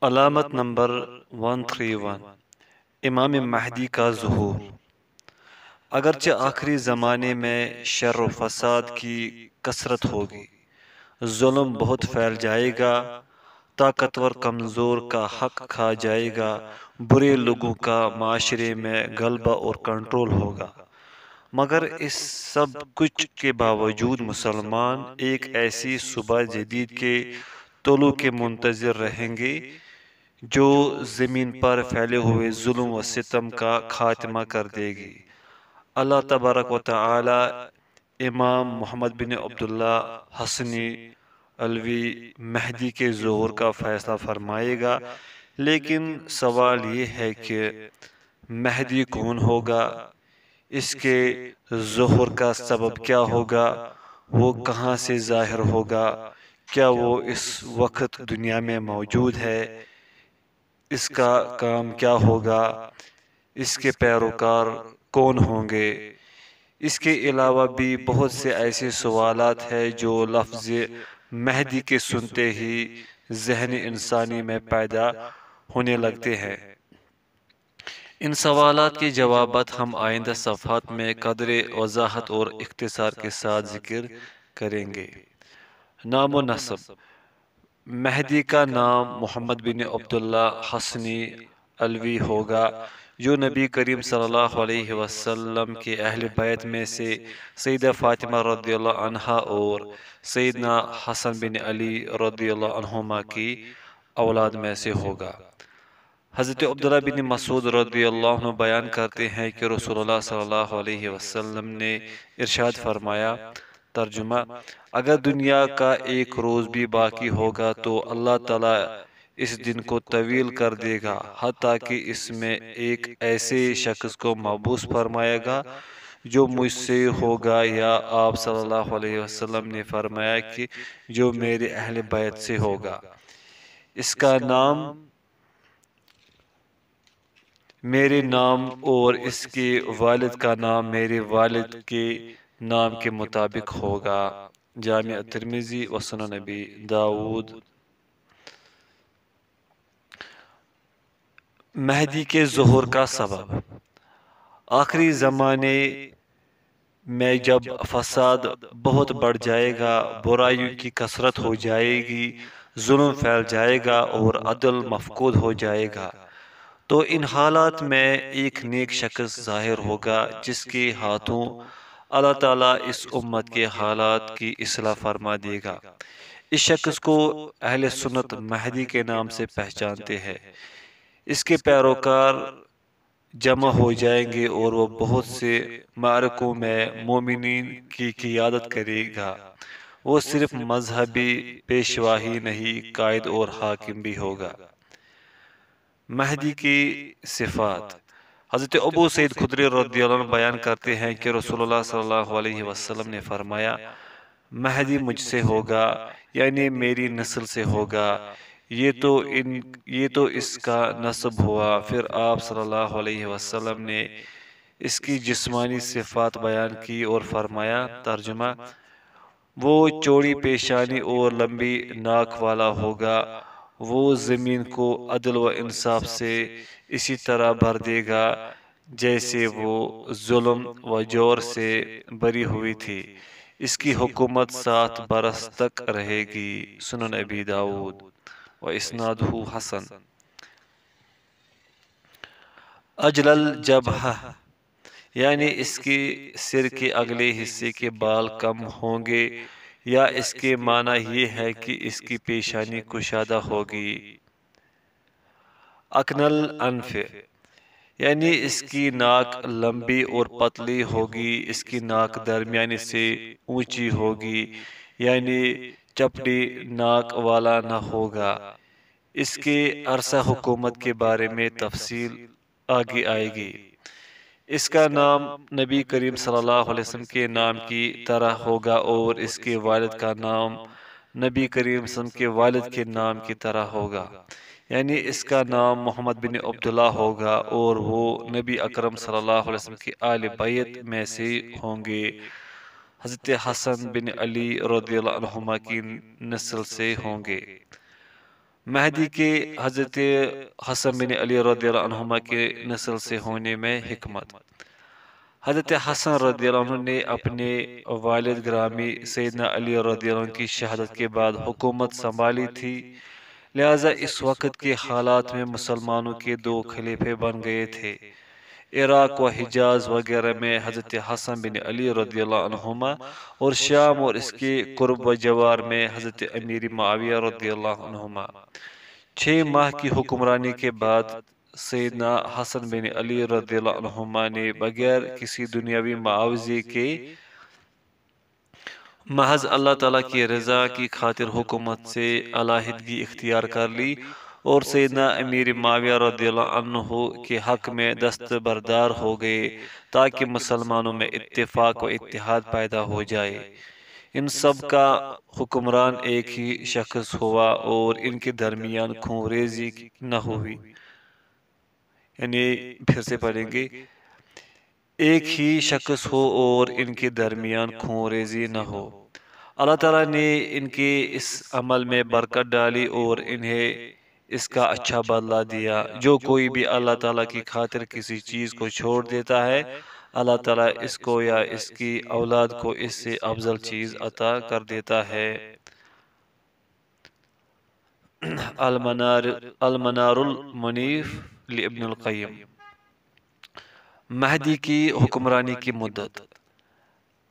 علامت نمبر 131 امام مہدی کا ظہور۔ اگرچہ آخری زمانے میں شر و فساد کی کثرت ہوگی، ظلم بہت پھیل جائے گا، طاقتور کمزور کا حق کھا جائے گا، برے لوگوں کا معاشرے میں غلبہ اور کنٹرول ہوگا، مگر اس سب کچھ کے باوجود مسلمان ایک ایسی صبح جدید کے طلوع کے منتظر رہیں گے جو زمین پر پھیلے ہوئے ظلم و ستم کا خاتمہ کر دے گی۔ اللہ تبارک و تعالی امام محمد بن عبداللہ حسنی علوی مہدی کے ظہور کا فیصلہ فرمائے گا، لیکن سوال یہ ہے کہ مہدی کون ہوگا، اس کے ظہور کا سبب کیا ہوگا، وہ کہاں سے ظاہر ہوگا، کیا وہ اس وقت دنیا میں موجود ہے، اس کا کام کیا ہوگا، اس کے پیروکار کون ہوں گے۔ اس کے علاوہ بھی بہت سے ایسے سوالات ہیں جو لفظ مہدی کے سنتے ہی ذہن انسانی میں پیدا ہونے لگتے ہیں۔ ان سوالات کے جوابات ہم آئندہ صفحات میں قدر وضاحت اور اختصار کے ساتھ ذکر کریں گے۔ نام و نسب: مہدی کا نام محمد بن عبداللہ حسنی علوی ہوگا، جو نبی کریم صلی اللہ علیہ وسلم کے اہل بیت میں سے سیدہ فاطمہ رضی اللہ عنہا اور سیدنا حسن بن علی رضی اللہ عنہما کی اولاد میں سے ہوگا۔ حضرت عبداللہ بن مسعود رضی اللہ عنہ بیان کرتے ہیں کہ رسول اللہ صلی اللہ علیہ وسلم نے ارشاد فرمایا، ترجمہ: اگر دنیا کا ایک روز بھی باقی ہوگا تو اللہ تعالیٰ اس دن کو طویل کر دے گا، حتیٰ کہ اس میں ایک ایسے شخص کو مبعوث فرمائے گا جو مجھ سے ہوگا، یا آپ صلی اللہ علیہ وسلم نے فرمایا کہ جو میرے اہل بیت سے ہوگا۔ اس کا نام میرے نام اور اس کے والد کا نام میرے والد کے نام کے مطابق ہوگا۔ جامع ترمذی و سنن نبی داؤد۔ مہدی کے ظہور کا سبب: آخری زمانے میں جب فساد بہت بڑھ جائے گا، برائیوں کی کثرت ہو جائے گی، ظلم پھیل جائے گا اور عدل مفقود ہو جائے گا، تو ان حالات میں ایک نیک شخص ظاہر ہوگا جس کے ہاتھوں اللہ تعالیٰ اس امت کے حالات کی اصلاح فرما دے گا۔ اس شخص کو اہل سنت مہدی کے نام سے پہچانتے ہیں۔ اس کے پیروکار جمع ہو جائیں گے اور وہ بہت سے معرکوں میں مومنین کی قیادت کرے گا۔ وہ صرف مذہبی پیشوا ہی نہیں، قائد اور حاکم بھی ہوگا۔ مہدی کی صفات: حضرت ابو سعید خدری رضی اللہ عنہ بیان کرتے ہیں کہ رسول اللہ صلی اللہ علیہ وسلم نے فرمایا، مہدی مجھ سے ہوگا، یعنی میری نسل سے ہوگا، یہ تو اس کا نسب ہوا۔ پھر آپ صلی اللہ علیہ وسلم نے اس کی جسمانی صفات بیان کی اور فرمایا، ترجمہ: وہ چوڑی پیشانی اور لمبی ناک والا ہوگا، وہ زمین کو عدل و انصاف سے اسی طرح بھر دے گا جیسے وہ ظلم و جور سے بری ہوئی تھی۔ اس کی حکومت 7 برس تک رہے گی۔ سنن ابی داؤد و اسنادہ حسن۔ اجل الجبہہ، یعنی اس کے سر کے اگلے حصے کے بال کم ہوں گے، یا اس کے معنی یہ ہے کہ اس کی پیشانی کشادہ ہوگی۔ اکنل انف، یعنی اس کی ناک لمبی اور پتلی ہوگی، اس کی ناک درمیانے سے اونچی ہوگی، یعنی چپٹی ناک والا نہ ہوگا۔ اس کے عرصہ حکومت کے بارے میں تفصیل آگے آئے گی۔ اس کا نام نبی کریم صلی اللہ علیہ وسلم کے نام کی طرح ہوگا اور اس کے والد کا نام نبی کریم صلی اللہ علیہ وسلم کے والد کے نام کی طرح ہوگا، یعنی اس کا نام محمد بن عبداللہ ہوگا اور وہ نبی اکرم صلی اللہ علیہ وسلم کے آل بیت میں سے ہوں گے، حضرت حسن بن علی رضی اللہ عنہما کی نسل سے ہوں گے۔ مہدی کے حضرت حسن بن علی رضی اللہ عنہما کے نسل سے ہونے میں حکمت۔ حضرت حسن رضی اللہ عنہ نے اپنے والد گرامی سیدنا علی رضی اللہ عنہ کی شہادت کے بعد حکومت سنبھالی تھی، لہٰذا اس وقت کے حالات میں مسلمانوں کے دو خلیفے بن گئے تھے۔ عراق و حجاز وغیرہ میں حضرت حسن بن علی رضی اللہ عنہما، اور شام اور اس کے قرب و جوار میں حضرت امیر معاویہ رضی اللہ عنہما۔ 6 ماہ کی حکمرانی کے بعد سیدنا حسن بن علی رضی اللہ عنہما نے بغیر کسی دنیاوی معاوضے کے محض اللہ تعالیٰ کی رضا کی خاطر حکومت سے علیحدگی اختیار کر لی، اور سیدنا امیر معاویہ رضی اللہ عنہ کے حق میں دستبردار ہو گئے تاکہ مسلمانوں میں اتفاق و اتحاد پیدا ہو جائے۔ ان سب کا حکمران ایک ہی شخص ہوا اور ان کے درمیان خون ریزی نہ ہوئی۔ یعنی پھر سے پڑھیں گے، ایک ہی شخص ہو اور ان کے درمیان خون ریزی نہ ہو۔ اللہ تعالیٰ نے ان کے اس عمل میں برکت ڈالی اور انہیں اس کا اچھا بدلہ دیا۔ جو کوئی بھی اللہ تعالیٰ کی خاطر کسی چیز کو چھوڑ دیتا ہے، اللہ تعالیٰ اس کو یا اس کی اولاد کو اس سے افضل چیز عطا کر دیتا ہے۔ المنار المنیف لابن القیم۔ مہدی کی حکمرانی کی مدت۔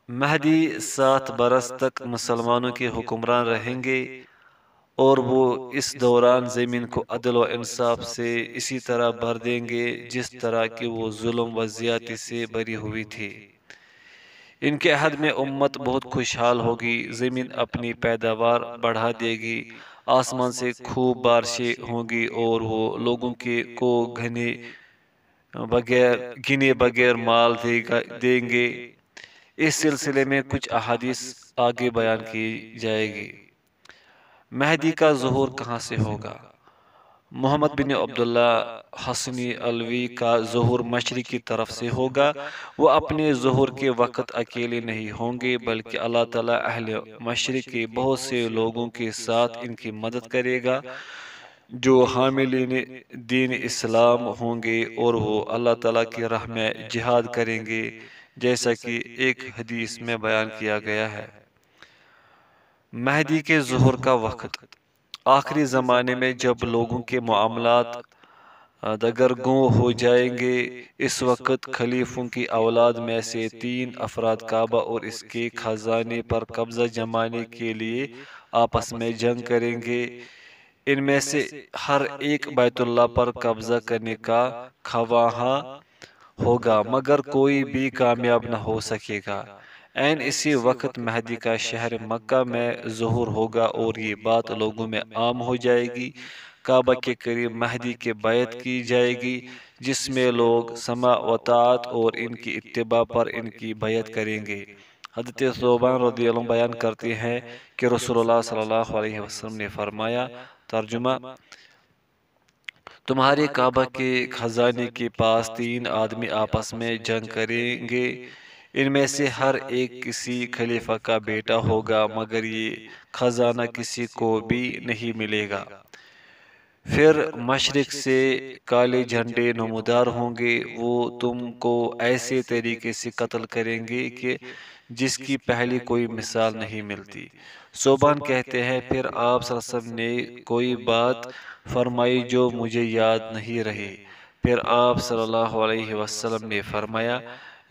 مہدی 7 برس تک مسلمانوں کے حکمران رہیں گے، اور وہ اس دوران زمین کو عدل و انصاف سے اسی طرح بھر دیں گے جس طرح کہ وہ ظلم و زیادتی سے بھری ہوئی تھی۔ ان کے عہد میں امت بہت خوشحال ہوگی، زمین اپنی پیداوار بڑھا دے گی، آسمان سے خوب بارشیں ہوں گی، اور وہ لوگوں کو گنے بغیر مال دیں گے۔ اس سلسلے میں کچھ احادیث آگے بیان کی جائے گی۔ مہدی کا ظہور کہاں سے ہوگا؟ محمد بن عبداللہ حسنی علوی کا ظہور مشرق کی طرف سے ہوگا۔ وہ اپنے ظہور کے وقت اکیلے نہیں ہوں گے، بلکہ اللہ تعالیٰ اہل مشرق کے بہت سے لوگوں کے ساتھ ان کی مدد کرے گا جو حاملین دین اسلام ہوں گے، اور وہ اللہ تعالیٰ کی راہ میں جہاد کریں گے، جیسا کہ ایک حدیث میں بیان کیا گیا ہے۔ مہدی کے ظہور کا وقت۔ آخری زمانے میں جب لوگوں کے معاملات دگرگوں ہو جائیں گے، اس وقت خلیفوں کی اولاد میں سے 3 افراد کعبہ اور اس کے خزانے پر قبضہ جمانے کے لیے آپس میں جنگ کریں گے۔ ان میں سے ہر ایک بیت اللہ پر قبضہ کرنے کا خواہاں ہوگا، مگر کوئی بھی کامیاب نہ ہو سکے گا۔ عین اسی وقت مہدی کا شہر مکہ میں ظہور ہوگا، اور یہ بات لوگوں میں عام ہو جائے گی۔ کعبہ کے قریب مہدی کی بیعت کی جائے گی، جس میں لوگ سماع و طاعت اور ان کی اتباع پر ان کی بیعت کریں گے۔ حضرت ثوبان رضی اللہ عنہ بیان کرتے ہیں کہ رسول اللہ صلی اللہ علیہ وسلم نے فرمایا، ترجمہ: تمہارے کعبہ کے خزانے کے پاس 3 آدمی آپس میں جنگ کریں گے، ان میں سے ہر ایک کسی خلیفہ کا بیٹا ہوگا، مگر یہ خزانہ کسی کو بھی نہیں ملے گا۔ پھر مشرق سے کالے جھنڈے نمودار ہوں گے، وہ تم کو ایسے طریقے سے قتل کریں گے کہ جس کی پہلی کوئی مثال نہیں ملتی۔ ثوبان کہتے ہیں، پھر آپ صلی اللہ علیہ وسلم نے کوئی بات فرمائی جو مجھے یاد نہیں رہی۔ پھر آپ صلی اللہ علیہ وسلم نے فرمایا،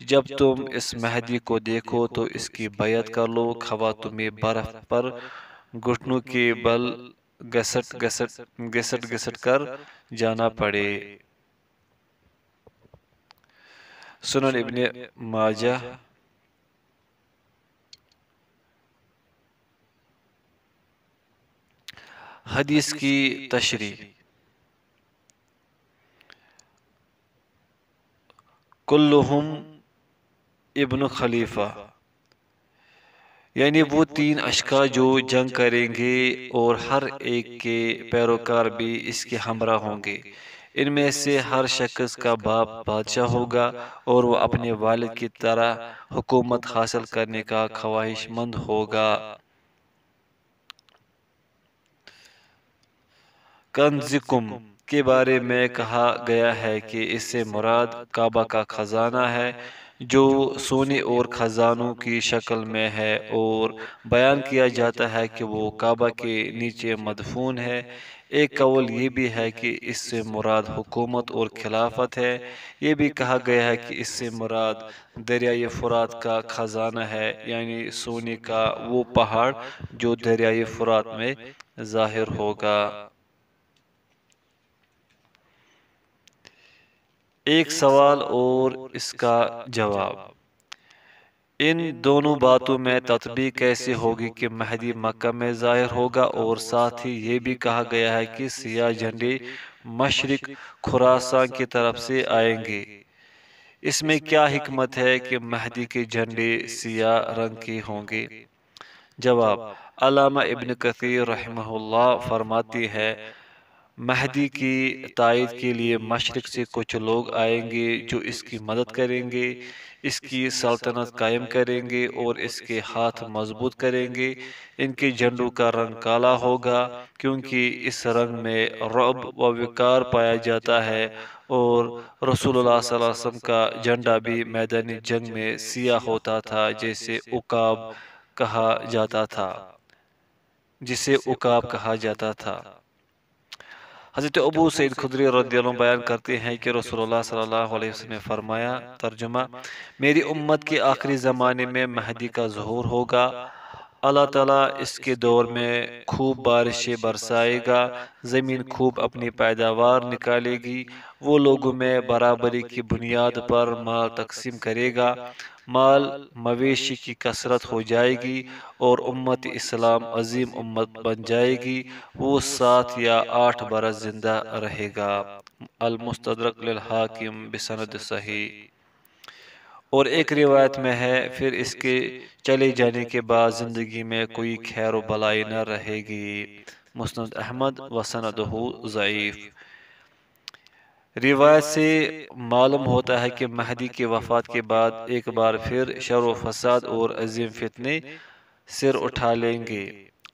جب تم اس مہدی کو دیکھو تو اس کی بیعت کر لو، خواہ تمہیں برف پر گھٹنوں کے بل گھسٹ کر جانا پڑے۔ سنن ابن ماجہ۔ حدیث کی تشریح۔ کلہم ابن خلیفہ، یعنی وہ 3 اشخاص جو جنگ کریں گے، اور ہر ایک کے پیروکار بھی اس کے ہمراہ ہوں گے۔ ان میں سے ہر شخص کا باپ بادشاہ ہوگا، اور وہ اپنے والد کی طرح حکومت حاصل کرنے کا خواہش مند ہوگا۔ کنزکم کے بارے میں کہا گیا ہے کہ اس سے مراد کعبہ کا خزانہ ہے جو سونے اور خزانوں کی شکل میں ہے، اور بیان کیا جاتا ہے کہ وہ کعبہ کے نیچے مدفون ہے۔ ایک قول یہ بھی ہے کہ اس سے مراد حکومت اور خلافت ہے۔ یہ بھی کہا گیا ہے کہ اس سے مراد دریائے فرات کا خزانہ ہے، یعنی سونے کا وہ پہاڑ جو دریائے فرات میں ظاہر ہوگا۔ ایک سوال اور اس کا جواب۔ ان دونوں باتوں میں تطبیق کیسے ہوگی کہ مہدی مکہ میں ظاہر ہوگا، اور ساتھ ہی یہ بھی کہا گیا ہے کہ سیاہ جھنڈے مشرق خراسان کی طرف سے آئیں گے۔ اس میں کیا حکمت ہے کہ مہدی کے جھنڈے سیاہ رنگ کے ہوں گے؟ جواب: علامہ ابن کثیر رحمہ اللہ فرماتے ہیں، مہدی کی تائید کے لیے مشرق سے کچھ لوگ آئیں گے جو اس کی مدد کریں گے، اس کی سلطنت قائم کریں گے اور اس کے ہاتھ مضبوط کریں گے۔ ان کے جھنڈوں کا رنگ کالا ہوگا کیونکہ اس رنگ میں رعب و وقار پایا جاتا ہے، اور رسول اللہ صلی اللہ علیہ وسلم کا جھنڈا بھی میدان جنگ میں سیاہ ہوتا تھا جسے عقاب کہا جاتا تھا۔ حضرت ابو سعید خدری رضی اللہ عنہ بیان کرتے ہیں کہ رسول اللہ صلی اللہ علیہ وسلم نے فرمایا، ترجمہ: میری امت کے آخری زمانے میں مہدی کا ظہور ہوگا۔ اللہ تعالیٰ اس کے دور میں خوب بارشیں برسائے گا، زمین خوب اپنی پیداوار نکالے گی، وہ لوگوں میں برابری کی بنیاد پر مال تقسیم کرے گا، مال مویشی کی کثرت ہو جائے گی، اور امت اسلام عظیم امت بن جائے گی، وہ 7 یا 8 برس زندہ رہے گا۔ المستدرک للحاکم بسند صحیح۔ اور ایک روایت میں ہے، پھر اس کے چلے جانے کے بعد زندگی میں کوئی خیر و بلائی نہ رہے گی۔ مسند احمد وسندہ ضعیف۔ روایت سے معلوم ہوتا ہے کہ مہدی کی وفات کے بعد ایک بار پھر شر و فساد اور عظیم فتنے سر اٹھا لیں گے۔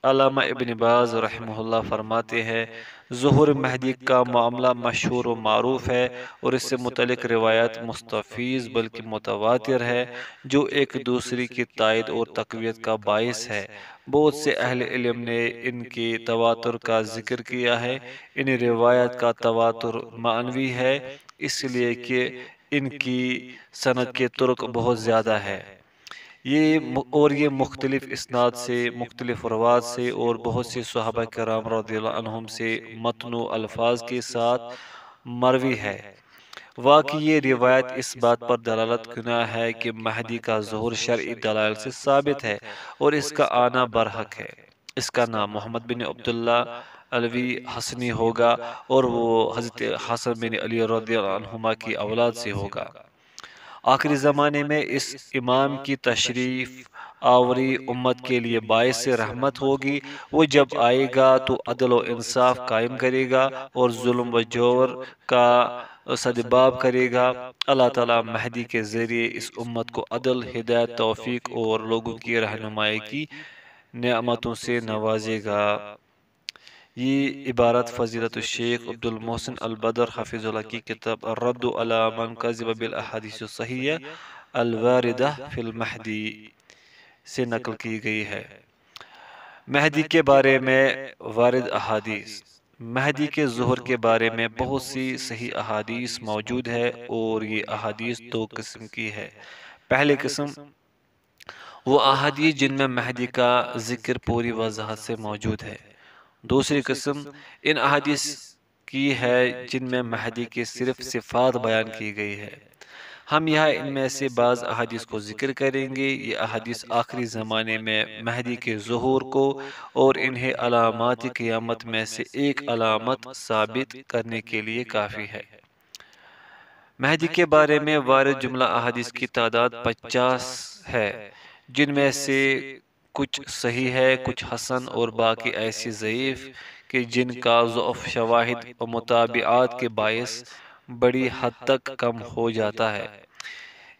علامہ ابن باز رحمہ اللہ فرماتے ہیں، ظہور مہدی کا معاملہ مشہور و معروف ہے، اور اس سے متعلق روایات مستفیض بلکہ متواتر ہے، جو ایک دوسرے کی تائید اور تقویت کا باعث ہے۔ بہت سے اہل علم نے ان کے تواتر کا ذکر کیا ہے۔ ان روایات کا تواتر معنوی ہے، اس لیے کہ ان کی سند کے طرق بہت زیادہ ہے، یہ مختلف اسناد سے، مختلف روات سے، اور بہت سے صحابہ کرام رضی اللہ عنہم سے متنوع الفاظ کے ساتھ مروی ہے۔ واقعی یہ روایت اس بات پر دلالت کنہ ہے کہ مہدی کا ظہور شرعی دلائل سے ثابت ہے اور اس کا آنا برحق ہے۔ اس کا نام محمد بن عبداللہ علوی حسنی ہوگا، اور وہ حضرت حسن بن علی رضی اللہ عنہما کی اولاد سے ہوگا۔ آخری زمانے میں اس امام کی تشریف آوری امت کے لیے باعث رحمت ہوگی۔ وہ جب آئے گا تو عدل و انصاف قائم کرے گا اور ظلم و جور کا سدباب کرے گا۔ اللہ تعالیٰ مہدی کے ذریعے اس امت کو عدل، ہدایت، توفیق اور لوگوں کی رہنمائی کی نعمتوں سے نوازے گا۔ یہ عبارت فضیلت الشیخ عبد المحسن البدر حفظ اللہ کی کتاب الرد علی من کذب بالاحادیث الصحیحہ الواردہ فی المہدی سے نقل کی گئی ہے۔ مہدی کے بارے میں وارد احادیث۔ مہدی کے ظہور کے بارے میں بہت سی صحیح احادیث موجود ہے، اور یہ احادیث 2 قسم کی ہے۔ پہلی قسم وہ احادیث جن میں مہدی کا ذکر پوری وضاحت سے موجود ہے۔ دوسری قسم ان احادیث کی ہے جن میں مہدی کی صرف صفات بیان کی گئی ہے۔ ہم یہاں ان میں سے بعض احادیث کو ذکر کریں گے۔ یہ احادیث آخری زمانے میں مہدی کے ظہور کو اور انہیں علامات قیامت میں سے ایک علامت ثابت کرنے کے لیے کافی ہے۔ مہدی کے بارے میں وارد جملہ احادیث کی تعداد 50 ہے، جن میں سے کچھ صحیح ہے، کچھ حسن، اور باقی ایسی ضعیف کہ جن کا ضعف شواہد و متابعات کے باعث بڑی حد تک کم ہو جاتا ہے۔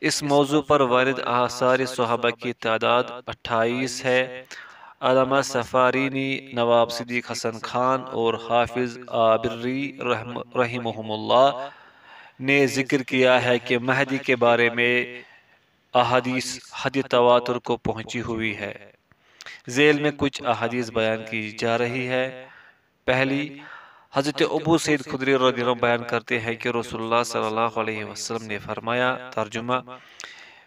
اس موضوع پر وارد آثار صحابہ کی تعداد 28 ہے۔ علامہ سفارینی، نواب صدیق حسن خان اور حافظ آبری رحمہم اللہ نے ذکر کیا ہے کہ مہدی کے بارے میں احادیث حد تواتر کو پہنچی ہوئی ہے۔ ذیل میں کچھ احادیث بیان کی جا رہی ہے۔ پہلی، حضرت ابو سعید خدری رضی اللہ عنہ بیان کرتے ہیں کہ رسول اللہ صلی اللہ علیہ وسلم نے فرمایا، ترجمہ: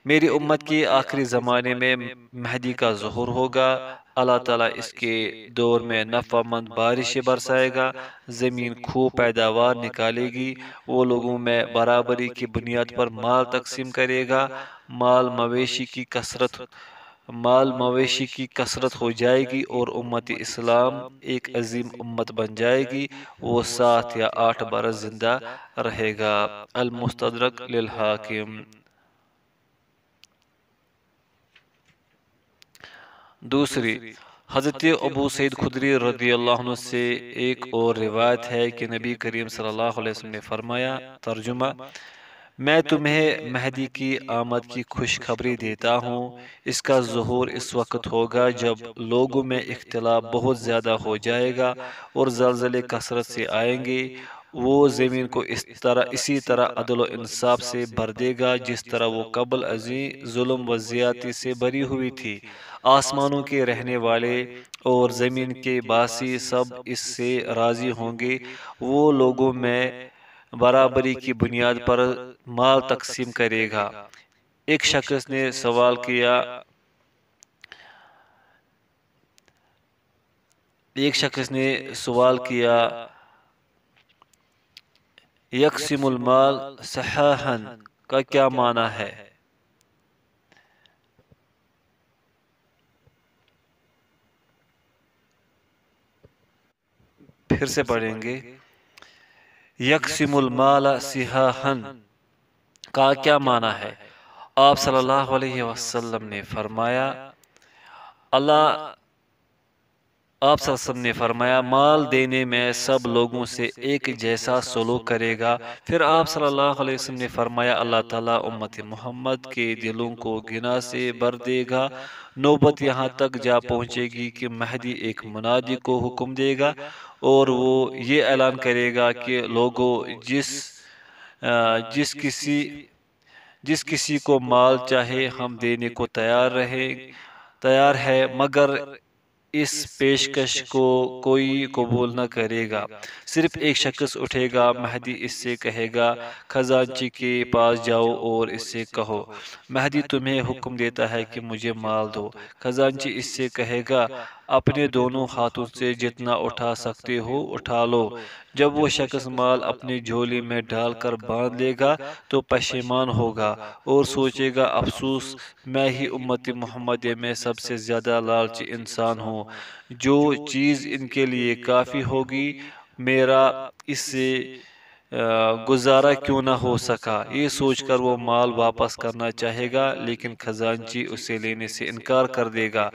میری امت کی آخری زمانے میں مہدی کا ظہور ہوگا، اللہ تعالیٰ اس کے دور میں نفع مند بارشیں برسائے گا، زمین خوب پیداوار نکالے گی، وہ لوگوں میں برابری کی بنیاد پر مال تقسیم کرے گا، مال مویشی کی کثرت ہو جائے گی اور امت اسلام ایک عظیم امت بن جائے گی، وہ 7 یا 8 برس زندہ رہے گا۔ المستدرک للحاکم۔ دوسری، حضرت ابو سعید خدری رضی اللہ عنہ سے ایک اور روایت ہے کہ نبی کریم صلی اللہ علیہ وسلم نے فرمایا، ترجمہ: میں تمہیں مہدی کی آمد کی خوشخبری دیتا ہوں، اس کا ظہور اس وقت ہوگا جب لوگوں میں اختلاف بہت زیادہ ہو جائے گا اور زلزلے کثرت سے آئیں گے، وہ زمین کو اسی طرح عدل و انصاف سے بھر دے گا جس طرح وہ قبل ازیں ظلم و زیادتی سے بھری ہوئی تھی، آسمانوں کے رہنے والے اور زمین کے باسی سب اس سے راضی ہوں گے، وہ لوگوں میں برابری کی بنیاد پر مال تقسیم کرے گا۔ ایک شخص نے سوال کیا، یقسم المال صحاحا کا کیا معنی ہے؟ پھر سے پڑھیں گے، یقسم المال صحاحا کا کیا معنی ہے؟ آپ صلی اللہ علیہ وسلم نے فرمایا، مال دینے میں سب لوگوں سے ایک جیسا سلوک کرے گا۔ پھر آپ صلی اللہ علیہ وسلم نے فرمایا، اللہ تعالیٰ امت محمد کے دلوں کو گناہ سے بھر دے گا، نوبت یہاں تک جا پہنچے گی کہ مہدی ایک منادی کو حکم دے گا اور وہ یہ اعلان کرے گا کہ لوگوں، جس کسی کو مال چاہے ہم دینے کو تیار ہے، مگر اس پیشکش کو کوئی قبول نہ کرے گا۔ صرف ایک شخص اٹھے گا، مہدی اس سے کہے گا، خزانچی کے پاس جاؤ اور اس سے کہو، مہدی تمہیں حکم دیتا ہے کہ مجھے مال دو۔ خزانچی اس سے کہے گا، اپنے دونوں ہاتھوں سے جتنا اٹھا سکتے ہو اٹھا لو۔ جب وہ شخص مال اپنی جھولی میں ڈال کر باندھ لے گا تو پشیمان ہوگا اور سوچے گا، افسوس، میں ہی امت محمدیہ میں سب سے زیادہ لالچی انسان ہوں، جو چیز ان کے لیے کافی ہوگی میرا اس سے گزارا کیوں نہ ہو سکا۔ یہ سوچ کر وہ مال واپس کرنا چاہے گا، لیکن خزانچی اسے لینے سے انکار کر دے گا۔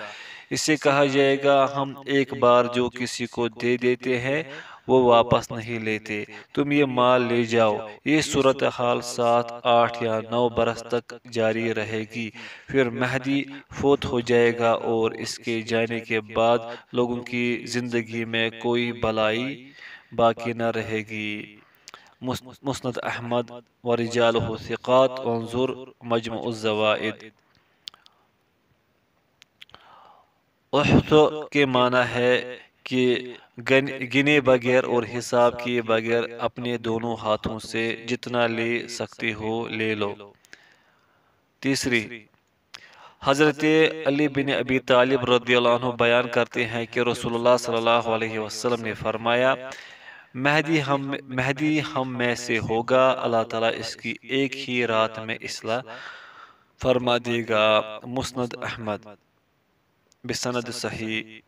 اس سے کہا جائے گا، ہم ایک بار جو کسی کو دے دیتے ہیں وہ واپس نہیں لیتے، تم یہ مال لے جاؤ۔ یہ صورتحال 7، 8 یا 9 برس تک جاری رہے گی، پھر مہدی فوت ہو جائے گا اور اس کے جانے کے بعد لوگوں کی زندگی میں کوئی بھلائی باقی نہ رہے گی۔ مسند احمد ورجالہ ثقات، وانظر مجمع الزوائد۔ احط کے معنی ہے کہ گنے بغیر اور حساب کیے بغیر اپنے دونوں ہاتھوں سے جتنا لے سکتے ہو لے لو۔ تیسری، حضرت علی بن ابی طالب رضی اللہ عنہ بیان کرتے ہیں کہ رسول اللہ صلی اللہ علیہ وسلم نے فرمایا، مہدی ہم میں سے ہوگا، اللہ تعالیٰ اس کی ایک ہی رات میں اصلاح فرما دے گا۔ مسند احمد بسند صحیح۔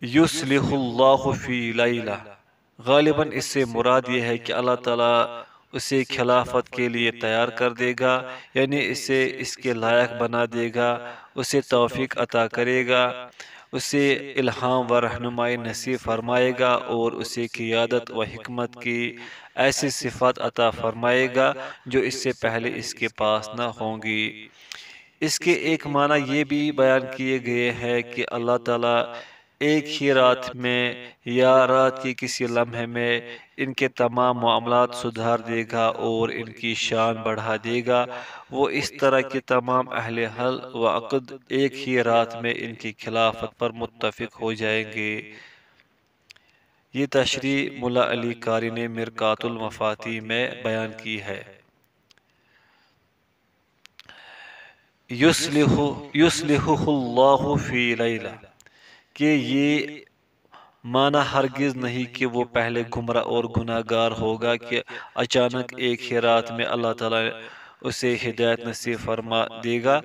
یصلح اللہ فی لیلہ، غالباً اس سے مراد یہ ہے کہ اللہ تعالیٰ اسے خلافت کے لیے تیار کر دے گا، یعنی اسے اس کے لائق بنا دے گا، اسے توفیق عطا کرے گا، اسے الہام و رہنمائی نصیب فرمائے گا اور اسے قیادت و حکمت کی ایسی صفات عطا فرمائے گا جو اس سے پہلے اس کے پاس نہ ہوں گی۔ اس کے ایک معنی یہ بھی بیان کیے گئے ہیں کہ اللہ تعالیٰ ایک ہی رات میں یا رات کے کسی لمحے میں ان کے تمام معاملات سدھار دے گا اور ان کی شان بڑھا دے گا۔ وہ اس طرح کہ تمام اہل حل و عقد ایک ہی رات میں ان کی خلافت پر متفق ہو جائیں گے۔ یہ تشریح ملا علی قاری نے مرقات المفاتیح میں بیان کی ہے۔ یصلحہ اللہ فی لیلہ، کہ یہ معنی ہرگز نہیں کہ وہ پہلے گمراہ اور گناہ گار ہوگا کہ اچانک ایک ہی رات میں اللہ تعالیٰ اسے ہدایت نصیب فرما دے گا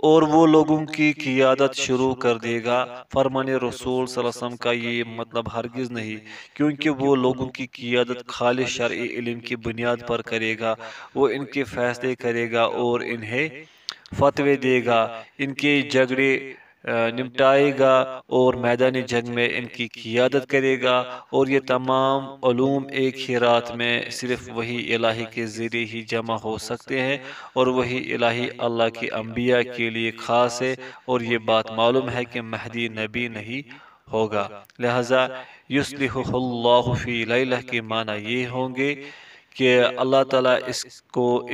اور وہ لوگوں کی قیادت شروع کر دے گا۔ فرمان رسول صلی اللہ علیہ وسلم کا یہ مطلب ہرگز نہیں، کیونکہ وہ لوگوں کی قیادت خالص شرعی علم کی بنیاد پر کرے گا۔ وہ ان کے فیصلے کرے گا اور انہیں فتوے دے گا، ان کے جھگڑے نمٹائے گا اور میدان جنگ میں ان کی قیادت کرے گا، اور یہ تمام علوم ایک ہی رات میں صرف وحی الہی کے ذریعے ہی جمع ہو سکتے ہیں، اور وحی الہی اللہ کے انبیاء کے لیے خاص ہے، اور یہ بات معلوم ہے کہ مہدی نبی نہیں ہوگا۔ لہذا یصلحہ اللہ فی لیلہ کے معنی یہ ہوں گے کہ اللہ تعالیٰ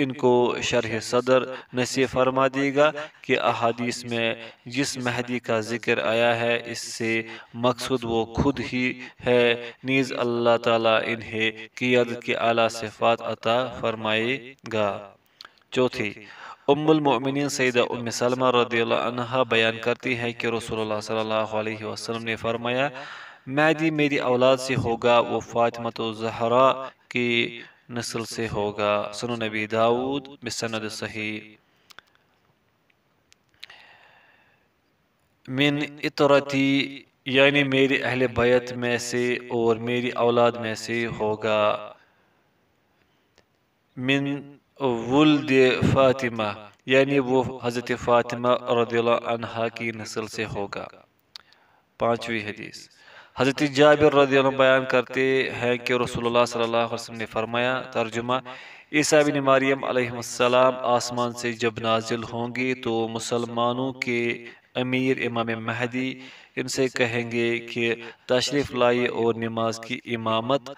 ان کو شرح صدر نصیب فرما دے گا کہ احادیث میں جس مہدی کا ذکر آیا ہے اس سے مقصود وہ خود ہی ہے، نیز اللہ تعالیٰ انہیں قیادت کے اعلیٰ صفات عطا فرمائے گا۔ چوتھی، ام المؤمنین سیدہ ام سلمہ رضی اللہ عنہا بیان کرتی ہیں کہ رسول اللہ صلی اللہ علیہ وسلم نے فرمایا، مہدی میری اولاد سے ہوگا، وہ فاطمہ الزہرا کی نسل سے ہوگا۔ سنن نبی داؤد بسند صحیح۔ من اطرتی، یعنی میری اہل بیت میں سے اور میری اولاد میں سے ہوگا۔ من ولد فاطمہ، یعنی وہ حضرت فاطمہ رضی اللہ عنہا کی نسل سے ہوگا۔ پانچویں حدیث، حضرت جابر رضی اللہ عنہ بیان کرتے ہیں کہ رسول اللہ صلی اللہ علیہ وسلم نے فرمایا، ترجمہ، عیسیٰ بن مریم علیہ السلام آسمان سے جب نازل ہوں گے تو مسلمانوں کے امیر امام مہدی ان سے کہیں گے کہ تشریف لائیے اور نماز کی امامت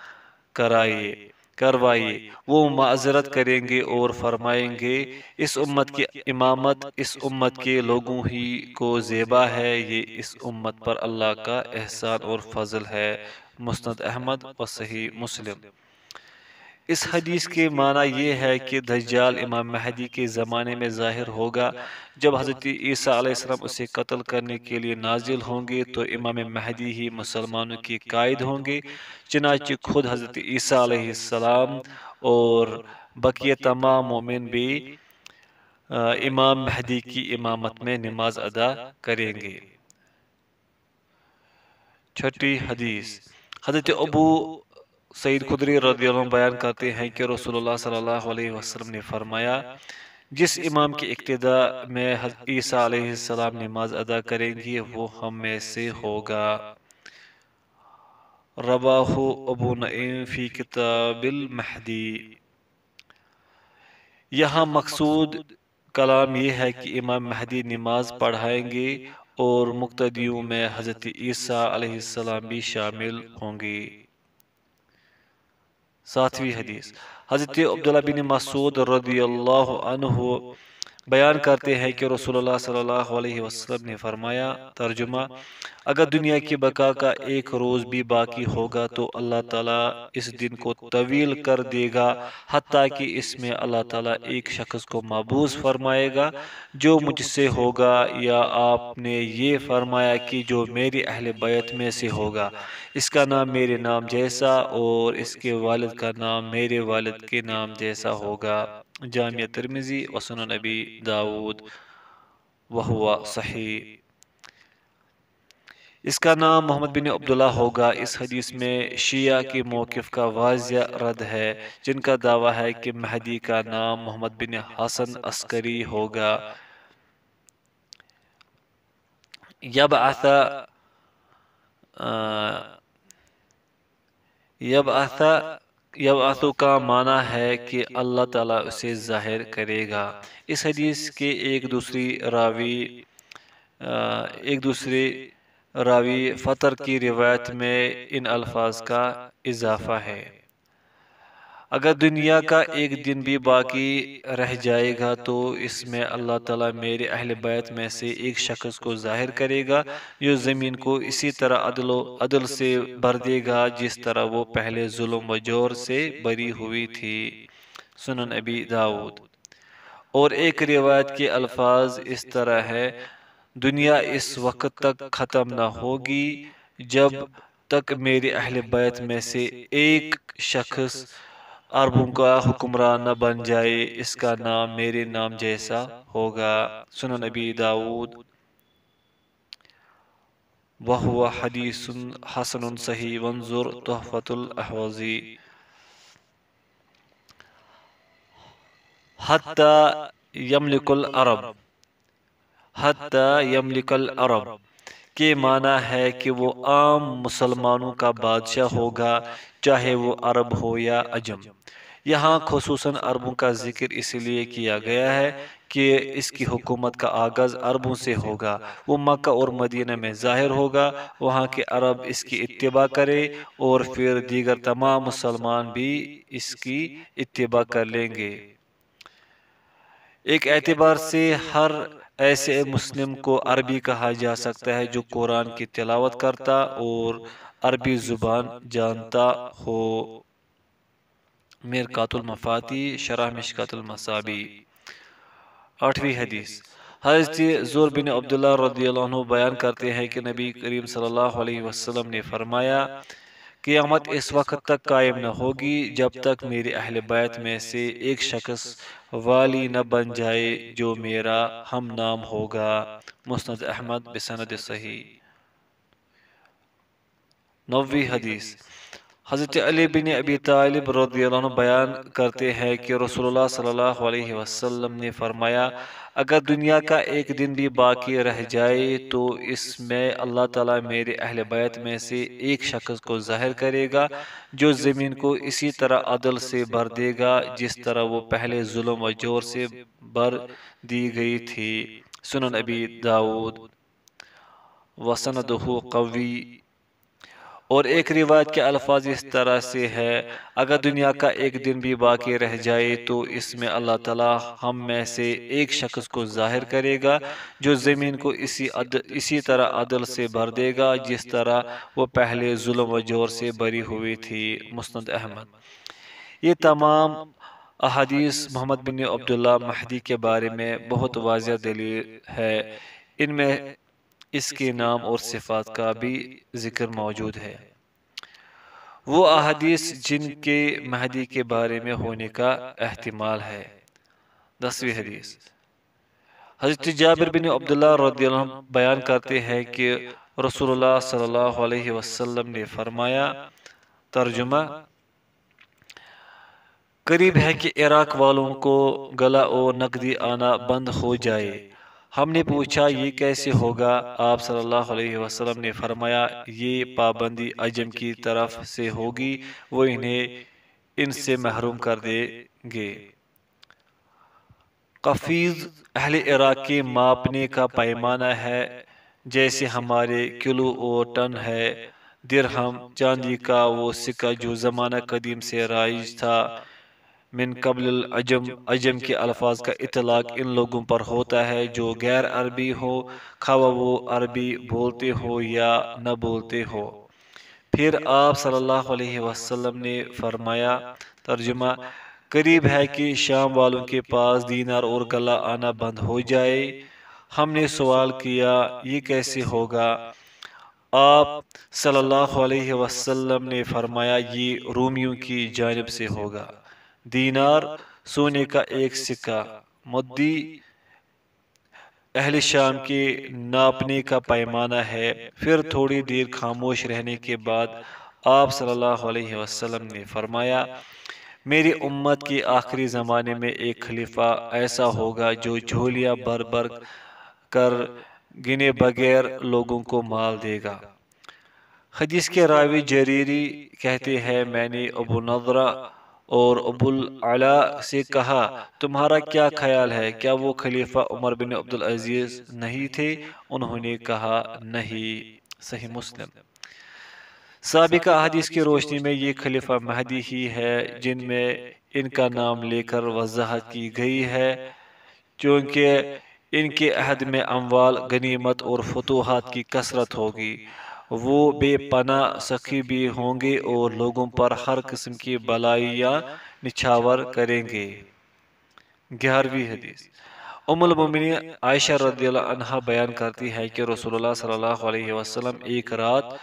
کروائیے۔ وہ معذرت کریں گے اور فرمائیں گے، اس امت کی امامت اس امت کے لوگوں ہی کو زیبا ہے، یہ اس امت پر اللہ کا احسان اور فضل ہے۔ مسند احمد و صحیح مسلم۔ اس حدیث کے معنی یہ ہے کہ دجال امام مہدی کے زمانے میں ظاہر ہوگا۔ جب حضرت عیسیٰ علیہ السلام اسے قتل کرنے کے لیے نازل ہوں گے تو امام مہدی ہی مسلمانوں کے قائد ہوں گے، چنانچہ خود حضرت عیسیٰ علیہ السلام اور بقیہ تمام مومن بھی امام مہدی کی امامت میں نماز ادا کریں گے۔ چھٹی حدیث، حضرت ابو سعید خدری رضی اللہ عنہ بیان کرتے ہیں کہ رسول اللہ صلی اللہ علیہ وسلم نے فرمایا، جس امام کی اقتداء میں عیسیٰ علیہ السلام نماز ادا کریں گے وہ ہم میں سے ہوگا۔ رواہ ابو نعیم فی کتاب المہدی۔ یہاں مقصود کلام یہ ہے کہ امام مہدی نماز پڑھائیں گے اور مقتدیوں میں حضرت عیسیٰ علیہ السلام بھی شامل ہوں گے۔ ساتویں حدیث، حضرت عبداللہ بن مسعود رضی اللہ عنہ بیان کرتے ہیں کہ رسول اللہ صلی اللہ علیہ وسلم نے فرمایا، ترجمہ، اگر دنیا کی بقا کا ایک روز بھی باقی ہوگا تو اللہ تعالیٰ اس دن کو طویل کر دے گا، حتیٰ کہ اس میں اللہ تعالیٰ ایک شخص کو مبعوث فرمائے گا جو مجھ سے ہوگا، یا آپ نے یہ فرمایا کہ جو میری اہل بیت میں سے ہوگا، اس کا نام میرے نام جیسا اور اس کے والد کا نام میرے والد کے نام جیسا ہوگا۔ جامعہ ترمذی و سنن نبی داؤد وہو صحیح۔ اس کا نام محمد بن عبداللہ ہوگا۔ اس حدیث میں شیعہ کے موقف کا واضح رد ہے جن کا دعویٰ ہے کہ مہدی کا نام محمد بن حسن عسکری ہوگا۔ یبعث یبعث کا معنی ہے کہ اللہ تعالیٰ اسے ظاہر کرے گا۔ اس حدیث کے ایک دوسرے راوی فطر کی روایت میں ان الفاظ کا اضافہ ہے۔ اگر دنیا کا ایک دن بھی باقی رہ جائے گا تو اس میں اللہ تعالیٰ میرے اہل بیت میں سے ایک شخص کو ظاہر کرے گا جو زمین کو اسی طرح عدل سے بھر دے گا جس طرح وہ پہلے ظلم و جور سے بری ہوئی تھی۔ سنن ابی داؤد۔ اور ایک روایت کے الفاظ اس طرح ہے، دنیا اس وقت تک ختم نہ ہوگی جب تک میرے اہل بیت میں سے ایک شخص عربوں کا حکمران نہ بن جائے، اس کا نام میرے نام جیسا ہوگا۔ سنن ابی داؤد۔ وہو حدیث حسن صحیح وانظر تحفۃ الاحوذی۔ حتی یملک العرب، حتی یملک العرب کے معنی ہے کہ وہ عام مسلمانوں کا بادشاہ ہوگا، چاہے وہ عرب ہو یا عجم۔ یہاں خصوصاً عربوں کا ذکر اس لیے کیا گیا ہے کہ اس کی حکومت کا آغاز عربوں سے ہوگا۔ وہ مکہ اور مدینہ میں ظاہر ہوگا، وہاں کے عرب اس کی اتباع کرے اور پھر دیگر تمام مسلمان بھی اس کی اتباع کر لیں گے۔ ایک اعتبار سے ہر ایسے مسلم کو عربی کہا جا سکتا ہے جو قرآن کی تلاوت کرتا اور عربی زبان جانتا ہو۔ مرقات المفاتیح شرح مشکات المصابیح۔ 8ویں حدیث، حضرت زر بن عبداللہ رضی اللہ عنہ بیان کرتے ہیں کہ نبی کریم صلی اللہ علیہ وسلم نے فرمایا، قیامت اس وقت تک قائم نہ ہوگی جب تک میرے اہل بیت میں سے ایک شخص والی نہ بن جائے جو میرا ہم نام ہوگا۔ مسند احمد بسند صحیح۔ 9ویں حدیث، حضرت علی بن ابی طالب رضی اللہ عنہ بیان کرتے ہیں کہ رسول اللہ صلی اللہ علیہ وسلم نے فرمایا، اگر دنیا کا ایک دن بھی باقی رہ جائے تو اس میں اللہ تعالیٰ میرے اہل بیت میں سے ایک شخص کو ظاہر کرے گا جو زمین کو اسی طرح عدل سے بھر دے گا جس طرح وہ پہلے ظلم و جور سے بھر دی گئی تھی۔ سنن ابی داؤد وسندہ قوی۔ اور ایک روایت کے الفاظ اس طرح سے ہے، اگر دنیا کا ایک دن بھی باقی رہ جائے تو اس میں اللہ تعالیٰ ہم میں سے ایک شخص کو ظاہر کرے گا جو زمین کو اسی طرح عدل سے بھر دے گا جس طرح وہ پہلے ظلم و جور سے بری ہوئی تھی۔ مسند احمد۔ یہ تمام احادیث محمد بن عبداللہ مہدی کے بارے میں بہت واضح دلیل ہے، ان میں اس کے نام اور صفات کا بھی ذکر موجود ہے۔ وہ احادیث جن کے مہدی کے بارے میں ہونے کا احتمال ہے۔ 10ویں حدیث، حضرت جابر بن عبداللہ رضی اللہ عنہ بیان کرتے ہیں کہ رسول اللہ صلی اللہ علیہ وسلم نے فرمایا، ترجمہ، قریب ہے کہ عراق والوں کو غلہ و نقدی آنا بند ہو جائے۔ ہم نے پوچھا یہ کیسے ہوگا؟ آپ صلی اللہ علیہ وسلم نے فرمایا، یہ پابندی عجم کی طرف سے ہوگی، وہ انہیں ان سے محروم کر دیں گے۔ قفیز اہل عراق کے ماپنے کا پیمانہ ہے، جیسے ہمارے کلو اور ٹن ہے۔ درہم چاندی کا وہ سکہ جو زمانہ قدیم سے رائج تھا۔ من قبل العجم، عجم کے الفاظ کا اطلاق ان لوگوں پر ہوتا ہے جو غیر عربی ہو، خواہ وہ عربی بولتے ہو یا نہ بولتے ہو۔ پھر آپ صلی اللہ علیہ وسلم نے فرمایا، ترجمہ، قریب ہے کہ شام والوں کے پاس دینار اور غلہ آنا بند ہو جائے۔ ہم نے سوال کیا یہ کیسے ہوگا؟ آپ صلی اللہ علیہ وسلم نے فرمایا، یہ رومیوں کی جانب سے ہوگا۔ دینار سونے کا ایک سکہ، مدی اہل شام کے ناپنے کا پیمانہ ہے۔ پھر تھوڑی دیر خاموش رہنے کے بعد آپ صلی اللہ علیہ وسلم نے فرمایا، میری امت کے آخری زمانے میں ایک خلیفہ ایسا ہوگا جو جھولیاں بھر بھر کر گنے بغیر لوگوں کو مال دے گا۔ حدیث کے راوی جریری کہتے ہیں میں نے ابو نضرہ اور ابو العلا سے کہا تمہارا کیا خیال ہے، کیا وہ خلیفہ عمر بن عبدالعزیز نہیں تھے؟ انہوں نے کہا نہیں۔ صحیح مسلم۔ سابقہ احادیث کی روشنی میں یہ خلیفہ مہدی ہی ہے جن میں ان کا نام لے کر وضاحت کی گئی ہے، چونکہ ان کے عہد میں اموال، غنیمت اور فتوحات کی کثرت ہوگی۔ وہ بے پناہ سخی بھی ہوں گے اور لوگوں پر ہر قسم کی بلائیاں نچھاور کریں گے۔ 11ویں حدیث ام المومنین عائشہ رضی اللہ عنہا بیان کرتی ہے کہ رسول اللہ صلی اللہ علیہ وسلم ایک رات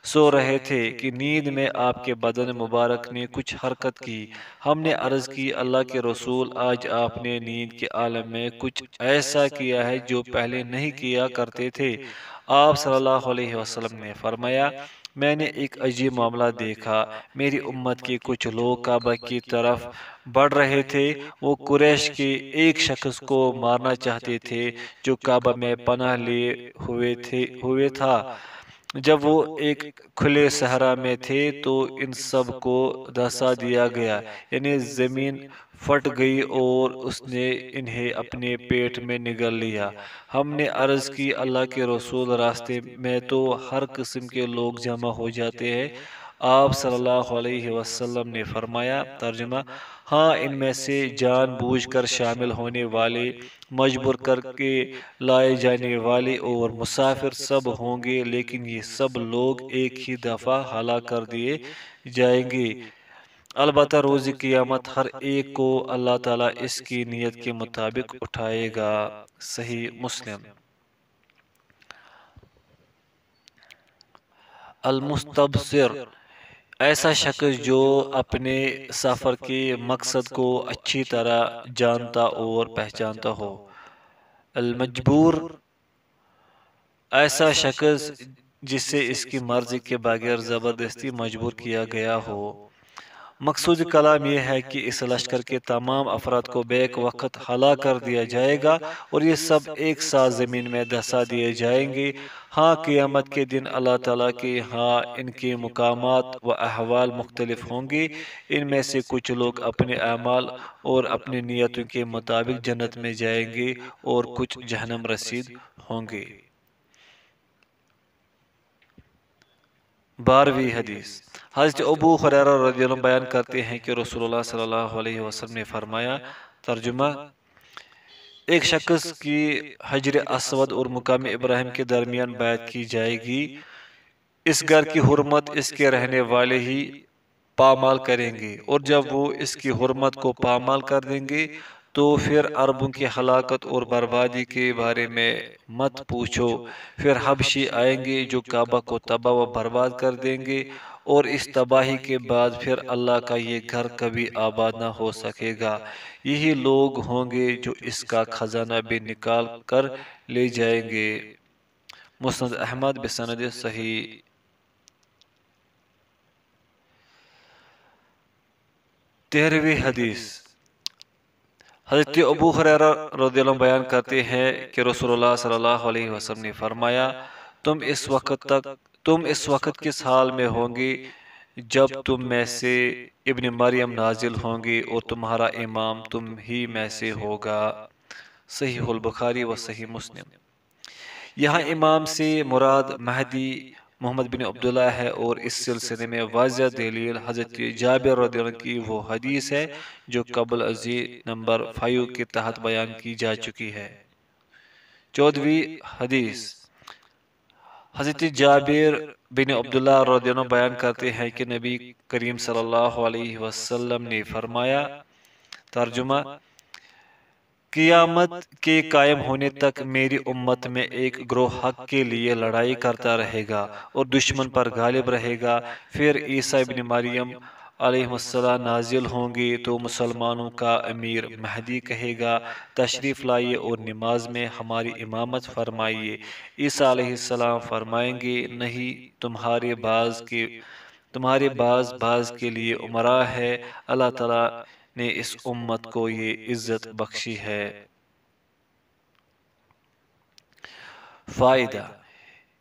سو رہے تھے کہ نیند میں آپ کے بدن مبارک نے کچھ حرکت کی۔ ہم نے عرض کی اللہ کے رسول، آج آپ نے نیند کے عالم میں کچھ ایسا کیا ہے جو پہلے نہیں کیا کرتے تھے۔ آپ صلی اللہ علیہ وسلم نے فرمایا میں نے ایک عجیب معاملہ دیکھا، میری امت کے کچھ لوگ کعبہ کی طرف بڑھ رہے تھے۔ وہ قریش کے ایک شخص کو مارنا چاہتے تھے جو کعبہ میں پناہ لیے ہوئے تھا۔ جب وہ ایک کھلے صحرا میں تھے تو ان سب کو دھسا دیا گیا، یعنی زمین پھٹ گئی اور اس نے انہیں اپنے پیٹ میں نگل لیا۔ ہم نے عرض کی اللہ کے رسول، راستے میں تو ہر قسم کے لوگ جمع ہو جاتے ہیں۔ آپ صلی اللہ علیہ وسلم نے فرمایا ترجمہ ہاں، ان میں سے جان بوجھ کر شامل ہونے والے، مجبور کر کے لائے جانے والے اور مسافر سب ہوں گے، لیکن یہ سب لوگ ایک ہی دفعہ ہلاک کر دیے جائیں گے۔ البتہ روز قیامت ہر ایک کو اللہ تعالیٰ اس کی نیت کے مطابق اٹھائے گا۔ صحیح مسلم۔ المستبصر ایسا شخص جو اپنے سفر کے مقصد کو اچھی طرح جانتا اور پہچانتا ہو۔ المجبور ایسا شخص جسے اس کی مرضی کے بغیر زبردستی مجبور کیا گیا ہو۔ مقصود کلام یہ ہے کہ اس لشکر کے تمام افراد کو بیک وقت ہلاک کر دیا جائے گا اور یہ سب ایک ساتھ زمین میں دھسا دیے جائیں گے۔ ہاں، قیامت کے دن اللہ تعالیٰ کے ہاں ان کے مقامات و احوال مختلف ہوں گے۔ ان میں سے کچھ لوگ اپنے اعمال اور اپنی نیتوں کے مطابق جنت میں جائیں گے اور کچھ جہنم رسید ہوں گے۔ 12ویں حدیث حضرت ابو ہریرہ رضی اللہ عنہ بیان کرتے ہیں کہ رسول اللہ صلی اللہ علیہ وسلم نے فرمایا ترجمہ ایک شخص کی حجر اسود اور مقام ابراہیم کے درمیان بیعت کی جائے گی، اس گھر کی حرمت اس کے رہنے والے ہی پامال کریں گے، اور جب وہ اس کی حرمت کو پامال کر دیں گے تو پھر عربوں کی ہلاکت اور بربادی کے بارے میں مت پوچھو۔ پھر حبشی آئیں گے جو کعبہ کو تباہ و برباد کر دیں گے، اور اس تباہی کے بعد پھر اللہ کا یہ گھر کبھی آباد نہ ہو سکے گا۔ یہی لوگ ہوں گے جو اس کا خزانہ بھی نکال کر لے جائیں گے۔ مسند احمد بسند صحیح۔ 13ویں حدیث حضرت ابو ہریرہ رضی اللہ عنہ بیان کرتے ہیں کہ رسول اللہ صلی اللہ علیہ وسلم نے فرمایا تم اس وقت کس حال میں ہوں گے جب تم میں سے ابن مریم نازل ہوں گے اور تمہارا امام تم ہی میں سے ہوگا۔ صحیح البخاری و صحیح مسلم۔ یہاں امام سے مراد مہدی محمد بن عبداللہ ہے، اور اس سلسلے میں واضح دلیل حضرت جابر رضی اللہ عنہ کی وہ حدیث ہے جو قبل ازیں نمبر 5 کے تحت بیان کی جا چکی ہے۔ 14ویں حدیث حضرت جابر بن عبداللہ رضی اللہ عنہ بیان کرتے ہیں کہ نبی کریم صلی اللہ علیہ وسلم نے فرمایا ترجمہ قیامت کے قائم ہونے تک میری امت میں ایک گروہ حق کے لیے لڑائی کرتا رہے گا اور دشمن پر غالب رہے گا۔ پھر عیسیٰ ابن مریم علیہ السلام نازل ہوں گے تو مسلمانوں کا امیر مہدی کہے گا تشریف لائیے اور نماز میں ہماری امامت فرمائیے۔ عیسیٰ علیہ السلام فرمائیں گے نہیں، تمہارے بعض کے لیے امراء ہے، اللہ تعالیٰ نے اس امت کو یہ عزت بخشی ہے۔ فائدہ: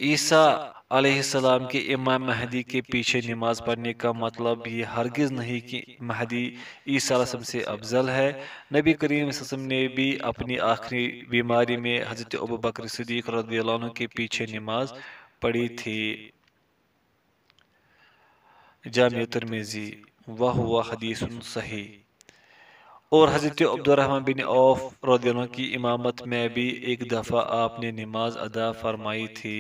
عیسیٰ علیہ السلام کے امام مہدی کے پیچھے نماز پڑھنے کا مطلب یہ ہرگز نہیں کہ مہدی عیسیٰ علیہ السلام سے افضل ہے۔ نبی کریم صلی اللہ علیہ وسلم نے بھی اپنی آخری بیماری میں حضرت ابوبکر صدیق رضی اللہ عنہ کے پیچھے نماز پڑھی تھی۔ جامع ترمذی وہو حدیث صحیح۔ اور حضرت عبد الرحمن بن عوف رضی اللہ عنہ کی امامت میں بھی ایک دفعہ آپ نے نماز ادا فرمائی تھی۔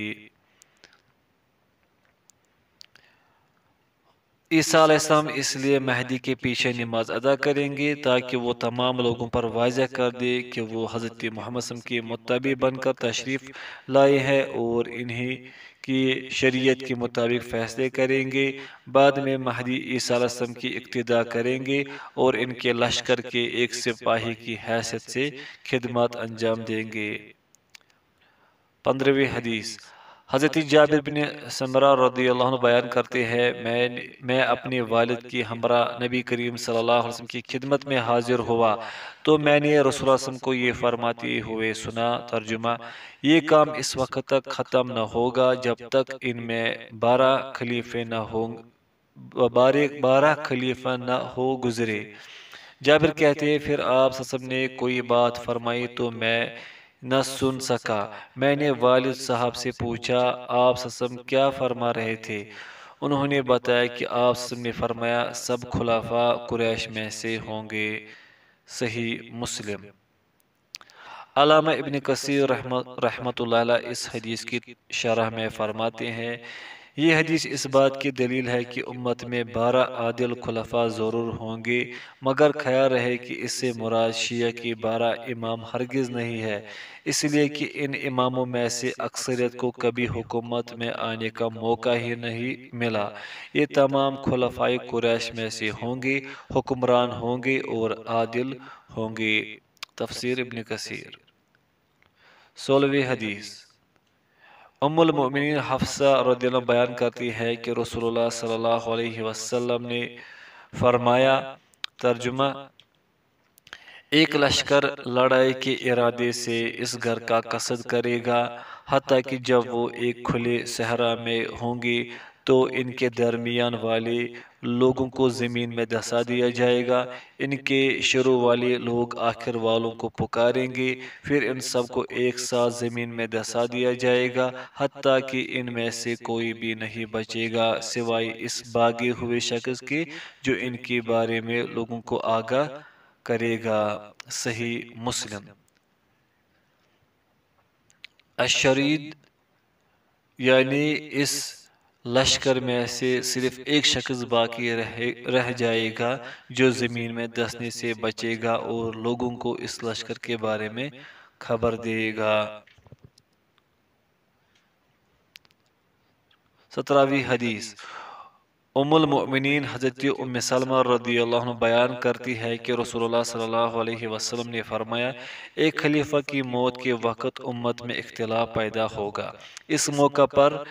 عیسیٰ علیہ السلام اس لیے مہدی کے پیچھے نماز ادا کریں گے تاکہ وہ تمام لوگوں پر واضح کر دے کہ وہ حضرت محمد صلی اللہ علیہ وسلم کے متبع بن کر تشریف لائے ہیں اور انہی کی شریعت کے مطابق فیصلے کریں گے۔ بعد میں مہدی عیسیٰ علیہ السلام کی اقتداء کریں گے اور ان کے لشکر کے ایک سپاہی کی حیثیت سے خدمات انجام دیں گے۔ 15ویں حدیث حضرت جابر بن سمرہ رضی اللہ عنہ بیان کرتے ہیں، میں اپنے والد کی ہمراہ نبی کریم صلی اللہ علیہ وسلم کی خدمت میں حاضر ہوا تو میں نے رسول اللہ صلی اللہ علیہ وسلم کو یہ فرماتے ہوئے سنا۔ ترجمہ: یہ کام اس وقت تک ختم نہ ہوگا جب تک ان میں 12 خلیفہ نہ ہو گزرے۔ جابر کہتے ہیں پھر آپ صلی اللہ علیہ وسلم نے کوئی بات فرمائی تو میں نہ سن سکا۔ میں نے والد صاحب سے پوچھا آپ صلی اللہ علیہ وسلم کیا فرما رہے تھے؟ انہوں نے بتایا کہ آپ صلی اللہ علیہ وسلم نے فرمایا سب خلفاء قریش میں سے ہوں گے۔ صحیح مسلم۔ علامہ ابن کثیر رحمۃ اللہ علیہ اس حدیث کی شرح میں فرماتے ہیں، یہ حدیث اس بات کی دلیل ہے کہ امت میں 12 عادل خلفاء ضرور ہوں گے، مگر خیال رہے کہ اس سے مراد شیعہ کی 12 امام ہرگز نہیں ہے، اس لیے کہ ان اماموں میں سے اکثریت کو کبھی حکومت میں آنے کا موقع ہی نہیں ملا۔ یہ تمام خلفائے قریش میں سے ہوں گے، حکمران ہوں گے اور عادل ہوں گے۔ تفسیر ابن کثیر۔ 16ویں حدیث ام المؤمنین حفصہ رضی اللہ عنہ بیان کرتی ہے کہ رسول اللہ صلی اللہ علیہ وسلم نے فرمایا، ترجمہ: ایک لشکر لڑائی کے ارادے سے اس گھر کا قصد کرے گا، حتیٰ کہ جب وہ ایک کھلے صحرا میں ہوں گے تو ان کے درمیان والے لوگوں کو زمین میں دھسا دیا جائے گا، ان کے شروع والے لوگ آخر والوں کو پکاریں گے، پھر ان سب کو ایک ساتھ زمین میں دھسا دیا جائے گا، حتیٰ کہ ان میں سے کوئی بھی نہیں بچے گا سوائے اس بھاگے ہوئے شخص کے جو ان کے بارے میں لوگوں کو آگاہ کرے گا۔ صحیح مسلم۔ الشرید یعنی اس لشکر میں سے صرف ایک شخص باقی رہ جائے گا جو زمین میں دھسنے سے بچے گا اور لوگوں کو اس لشکر کے بارے میں خبر دے گا۔ 17ویں حدیث ام المؤمنین حضرت ام سلمہ رضی اللہ عنہ بیان کرتی ہے کہ رسول اللہ صلی اللہ علیہ وسلم نے فرمایا، ایک خلیفہ کی موت کے وقت امت میں اختلاف پیدا ہوگا۔ اس موقع پر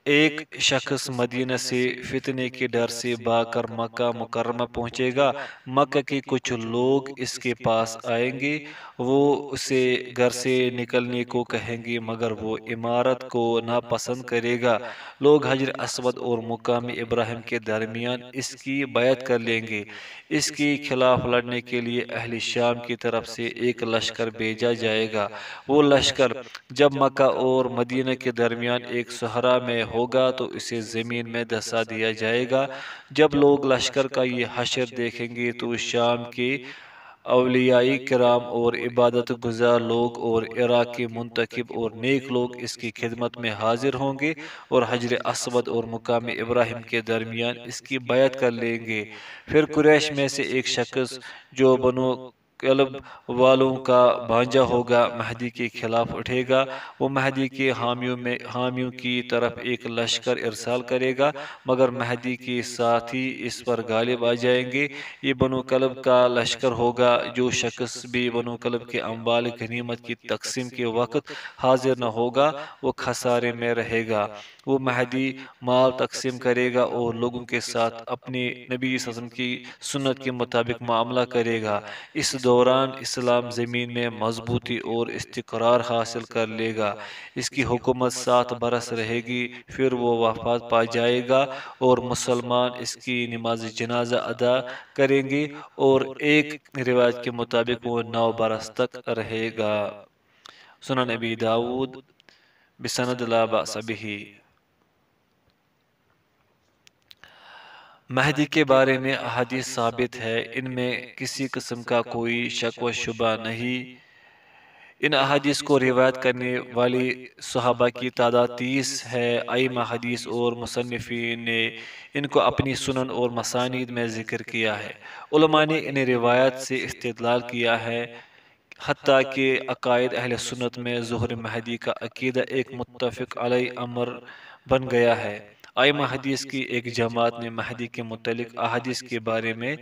ایک شخص مدینہ سے فتنے کے ڈر سے بھاگ کر مکہ مکرمہ پہنچے گا۔ مکہ کے کچھ لوگ اس کے پاس آئیں گے، وہ اسے گھر سے نکلنے کو کہیں گے مگر وہ امارت کو ناپسند کرے گا۔ لوگ حجر اسود اور مقام ابراہیم کے درمیان اس کی بیعت کر لیں گے۔ اس کے خلاف لڑنے کے لیے اہل شام کی طرف سے ایک لشکر بھیجا جائے گا۔ وہ لشکر جب مکہ اور مدینہ کے درمیان ایک صحرا میں ہوگا تو اسے زمین میں دھسا دیا جائے گا۔ جب لوگ لشکر کا یہ حشر دیکھیں گے تو شام کے اولیاء کرام اور عبادت گزار لوگ اور عراق کے منتخب اور نیک لوگ اس کی خدمت میں حاضر ہوں گے اور حجر اسود اور مقام ابراہیم کے درمیان اس کی بیعت کر لیں گے۔ پھر قریش میں سے ایک شخص جو بنو کلب والوں کا بھانجا ہوگا مہدی کے خلاف اٹھے گا۔ وہ مہدی کے حامیوں کی طرف ایک لشکر ارسال کرے گا مگر مہدی کے ساتھی اس پر غالب آ جائیں گے۔ یہ بنو کلب کا لشکر ہوگا۔ جو شخص بھی بنو کلب کے اموال غنیمت کی تقسیم کے وقت حاضر نہ ہوگا وہ خسارے میں رہے گا۔ وہ مہدی مال تقسیم کرے گا اور لوگوں کے ساتھ اپنے نبی صلی اللہ علیہ وسلم کی سنت کے مطابق معاملہ کرے گا۔ اس دوران اسلام زمین میں مضبوطی اور استقرار حاصل کر لے گا۔ اس کی حکومت 7 برس رہے گی، پھر وہ وفات پا جائے گا اور مسلمان اس کی نماز جنازہ ادا کریں گے، اور ایک روایت کے مطابق وہ 9 برس تک رہے گا۔ سنن ابی داود بسند لا بأس بہ۔ مہدی کے بارے میں احادیث ثابت ہے، ان میں کسی قسم کا کوئی شک و شبہ نہیں۔ ان احادیث کو روایت کرنے والی صحابہ کی تعداد 30 ہے۔ ائمہ حدیث اور مصنفین نے ان کو اپنی سنن اور مسانید میں ذکر کیا ہے۔ علماء نے ان روایات سے استدلال کیا ہے، حتیٰ کہ عقائد اہل سنت میں ظہور مہدی کا عقیدہ ایک متفق علیہ امر بن گیا ہے۔ ائمہ حدیث کی ایک جماعت نے مہدی کے متعلق احادیث کے بارے میں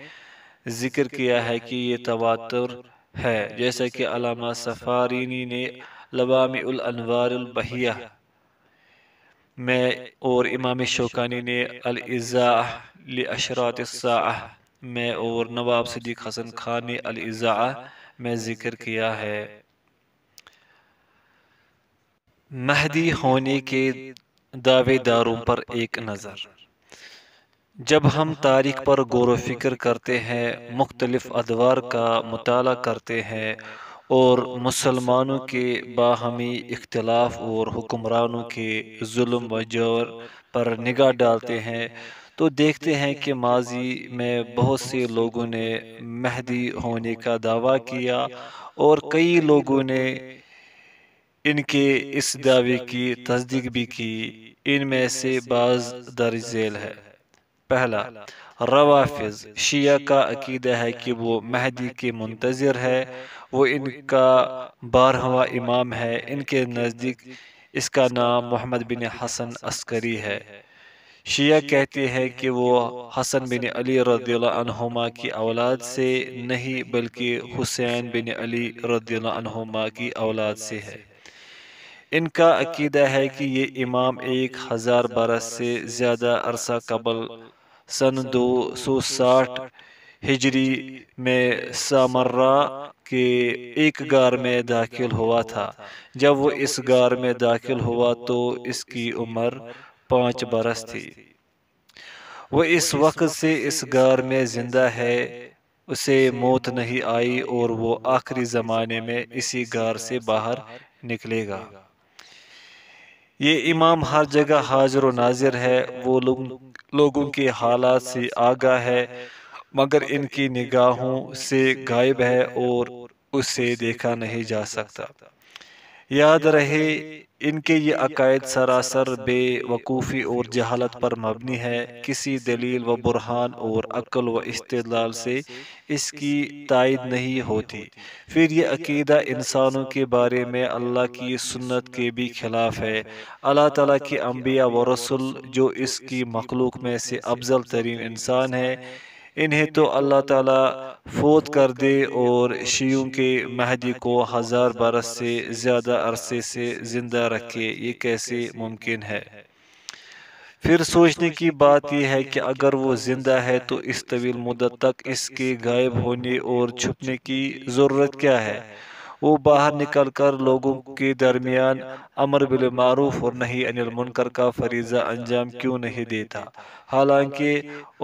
ذکر کیا ہے کہ یہ تواتر ہے، جیسا کہ علامہ سفارینی نے لوامع الانوار البہیہ میں اور امام شوکانی نے الاذاعہ لاشراط الساعہ میں اور نواب صدیق حسن خان نے الاذاعہ میں ذکر کیا ہے۔ مہدی ہونے کے دعوے داروں پر ایک نظر۔ جب ہم تاریخ پر غور و فکر کرتے ہیں، مختلف ادوار کا مطالعہ کرتے ہیں اور مسلمانوں کے باہمی اختلاف اور حکمرانوں کے ظلم و جور پر نگاہ ڈالتے ہیں، تو دیکھتے ہیں کہ ماضی میں بہت سے لوگوں نے مہدی ہونے کا دعویٰ کیا اور کئی لوگوں نے ان کے اس دعوے کی تصدیق بھی کی۔ ان میں سے بعض درج ذیل ہے۔ پہلا، روافض۔ شیعہ کا عقیدہ ہے کہ وہ مہدی کے منتظر ہے، وہ ان کا 12واں امام ہے۔ ان کے نزدیک اس کا نام محمد بن حسن عسکری ہے۔ شیعہ کہتے ہیں کہ وہ حسن بن علی رضی اللہ عنہما کی اولاد سے نہیں بلکہ حسین بن علی رضی اللہ عنہما کی اولاد سے ہے۔ ان کا عقیدہ ہے کہ یہ امام 1000 برس سے زیادہ عرصہ قبل سن 260 ہجری میں سامرا کے ایک غار میں داخل ہوا تھا۔ جب وہ اس غار میں داخل ہوا تو اس کی عمر 5 برس تھی۔ وہ اس وقت سے اس غار میں زندہ ہے، اسے موت نہیں آئی اور وہ آخری زمانے میں اسی غار سے باہر نکلے گا۔ یہ امام ہر جگہ حاضر و ناظر ہے، وہ لوگوں کے حالات سے آگاہ ہے، مگر ان کی نگاہوں سے غائب ہے اور اسے دیکھا نہیں جا سکتا۔ یاد رہے، ان کے یہ عقائد سراسر بے وقوفی اور جہالت پر مبنی ہے۔ کسی دلیل و برہان اور عقل و استدلال سے اس کی تائید نہیں ہوتی۔ پھر یہ عقیدہ انسانوں کے بارے میں اللہ کی سنت کے بھی خلاف ہے۔ اللہ تعالیٰ کے انبیاء و رسول جو اس کی مخلوق میں سے افضل ترین انسان ہیں، انہیں تو اللہ تعالیٰ فوت کر دے اور شیعوں کے مہدی کو 1000 برس سے زیادہ عرصے سے زندہ رکھے، یہ کیسے ممکن ہے؟ پھر سوچنے کی بات یہ ہے کہ اگر وہ زندہ ہے تو اس طویل مدت تک اس کے غائب ہونے اور چھپنے کی ضرورت کیا ہے؟ وہ باہر نکل کر لوگوں کے درمیان امر بالمعروف اور نہی عن المنکر کا فریضہ انجام کیوں نہیں دیتا، حالانکہ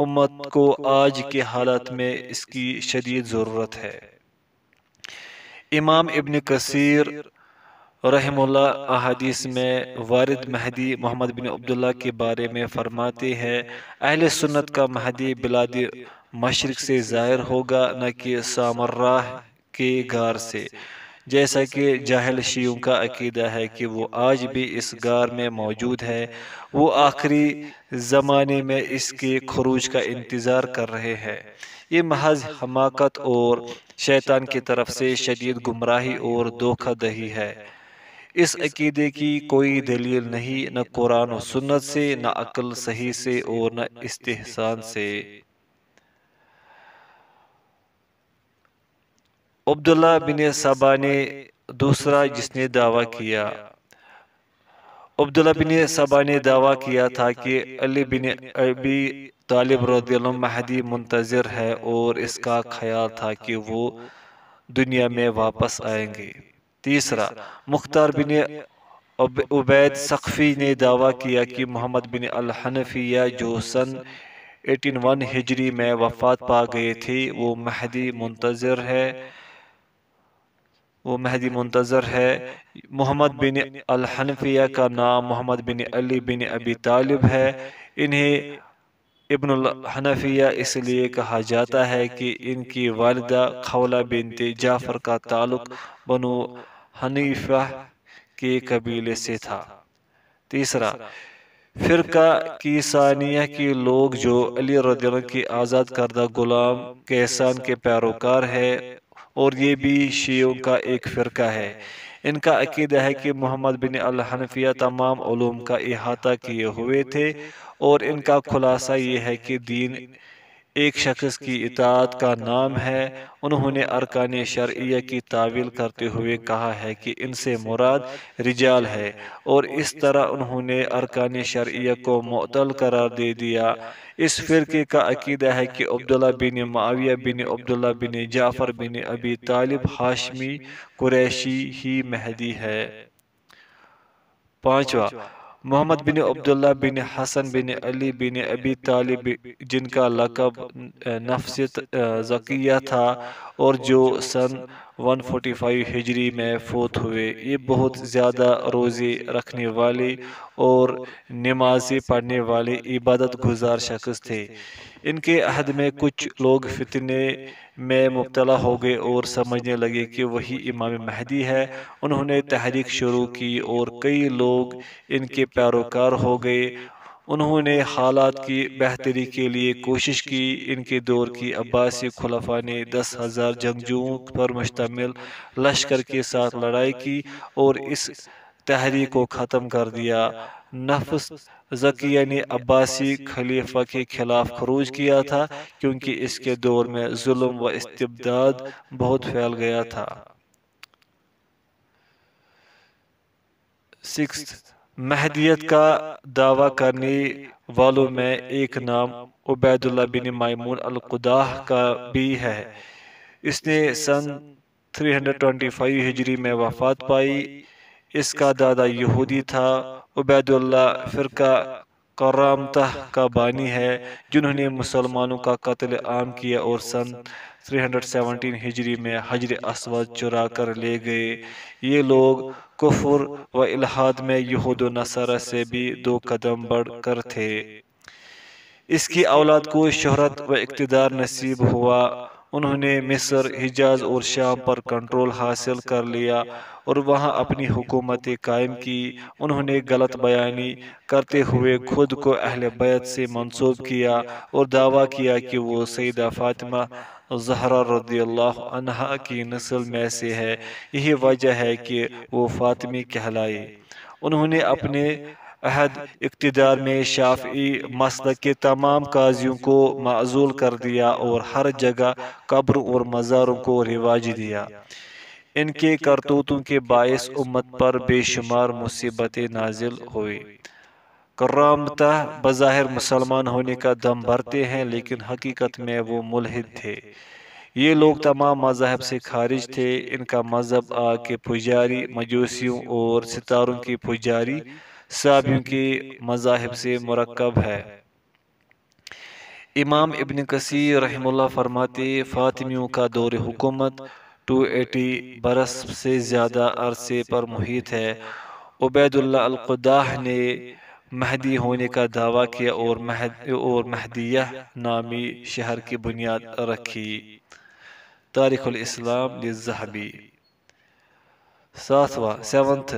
امت کو آج کے حالات میں اس کی شدید ضرورت ہے۔ امام ابن کثیر رحمہ اللہ احادیث میں وارد مہدی محمد بن عبداللہ کے بارے میں فرماتے ہیں، اہل سنت کا مہدی بلاد مشرق سے ظاہر ہوگا، نہ کہ سامراہ کے غار سے، جیسا کہ جاہل شیعوں کا عقیدہ ہے کہ وہ آج بھی اس غار میں موجود ہے۔ وہ آخری زمانے میں اس کے خروج کا انتظار کر رہے ہیں۔ یہ محض حماقت اور شیطان کی طرف سے شدید گمراہی اور دھوکہ دہی ہے۔ اس عقیدے کی کوئی دلیل نہیں، نہ قرآن و سنت سے، نہ عقل صحیح سے اور نہ استحسان سے۔ عبداللہ بن سبا نے دوسرا جس نے دعویٰ کیا، عبداللہ بن سبا نے دعویٰ کیا تھا کہ علی بن ابی طالب رضی اللہ عنہ مہدی منتظر ہے اور اس کا خیال تھا کہ وہ دنیا میں واپس آئیں گے۔ تیسرا، مختار بن عبید ثقفی نے دعویٰ کیا کہ محمد بن الحنفیہ جو سن 1801 ہجری میں وفات پا گئے تھے وہ مہدی منتظر ہے۔ محمد بن الحنفیہ کا نام محمد بن علی بن ابی طالب ہے۔ انہیں ابن الحنفیہ اس لیے کہا جاتا ہے کہ ان کی والدہ خولہ بنت جعفر کا تعلق بنو حنیفہ کے قبیلے سے تھا۔ تیسرا، فرقہ کیسانیہ کے لوگ جو علی رضی اللہ عنہ کی آزاد کردہ غلام کیسان کے پیروکار ہے اور یہ بھی شیعوں کا ایک فرقہ ہے۔ ان کا عقیدہ ہے کہ محمد بن الحنفیہ تمام علوم کا احاطہ کیے ہوئے تھے اور ان کا خلاصہ یہ ہے کہ دین ایک شخص کی اطاعت کا نام ہے۔ انہوں نے ارکان شرعیہ کی تعویل کرتے ہوئے کہا ہے کہ ان سے مراد رجال ہے اور اس طرح انہوں نے ارکان شرعیہ کو معطل قرار دے دیا۔ اس فرقے کا عقیدہ ہے کہ عبداللہ بن معاویہ بن عبداللہ بن جعفر بن ابی طالب ہاشمی قریشی ہی مہدی ہے۔ پانچواں، محمد بن عبداللہ بن حسن بن علی بن ابی طالب جن کا لقب نفس زکیہ تھا اور جو سن 145 ہجری میں فوت ہوئے، یہ بہت زیادہ روزے رکھنے والے اور نمازیں پڑھنے والے عبادت گزار شخص تھے۔ ان کے عہد میں کچھ لوگ فتنے میں مبتلا ہو گئے اور سمجھنے لگے کہ وہی امام مہدی ہے۔ انہوں نے تحریک شروع کی اور کئی لوگ ان کے پیروکار ہو گئے۔ انہوں نے حالات کی بہتری کے لیے کوشش کی۔ ان کے دور کی عباسی خلفاء نے 10,000 جنگجوؤں پر مشتمل لشکر کے ساتھ لڑائی کی اور اس تحریک کو ختم کر دیا۔ نفس زکیہ نے عباسی خلیفہ کے خلاف خروج کیا تھا کیونکہ اس کے دور میں ظلم و استبداد بہت پھیل گیا تھا۔ 6. مہدیت کا دعویٰ کرنے والوں میں ایک نام عبید اللہ بن میمون القداح کا بھی ہے۔ اس نے سن 325 ہجری میں وفات پائی۔ اس کا دادا یہودی تھا۔ عبید اللہ فرقہ کرامتہ کا بانی ہے جنہوں نے مسلمانوں کا قتل عام کیا اور سن 317 ہجری میں حجر اسود چرا کر لے گئے۔ یہ لوگ کفر و الحاد میں یہود و نصارہ سے بھی 2 قدم بڑھ کر تھے۔ اس کی اولاد کو شہرت و اقتدار نصیب ہوا۔ انہوں نے مصر، حجاز اور شام پر کنٹرول حاصل کر لیا اور وہاں اپنی حکومتیں قائم کی۔ انہوں نے غلط بیانی کرتے ہوئے خود کو اہل بیت سے منسوب کیا اور دعویٰ کیا کہ وہ سیدہ فاطمہ زہرا رضی اللہ عنہا کی نسل میں سے ہے۔ یہی وجہ ہے کہ وہ فاطمی کہلائے۔ انہوں نے اپنے عہد اقتدار میں شافعی مسلک کے تمام قاضیوں کو معزول کر دیا اور ہر جگہ قبروں اور مزاروں کو رواج دیا۔ ان کے کرتوتوں کے باعث امت پر بے شمار مصیبتیں نازل ہوئی۔ کرامتہ بظاہر مسلمان ہونے کا دم بھرتے ہیں لیکن حقیقت میں وہ ملحد تھے۔ یہ لوگ تمام مذاہب سے خارج تھے۔ ان کا مذہب آگ کے پجاری مجوسیوں اور ستاروں کی پجاری صابئیوں کے مذاہب سے مرکب ہے۔ امام ابن کثیر رحمہ اللہ فرماتے فاطمیوں کا دور حکومت 280 برس سے زیادہ عرصے پر محیط ہے۔ عبید اللہ القداح نے مہدی ہونے کا دعویٰ کیا اور مہدیہ نامی شہر کی بنیاد رکھی۔ تاریخ الاسلام للذہبی۔ 7.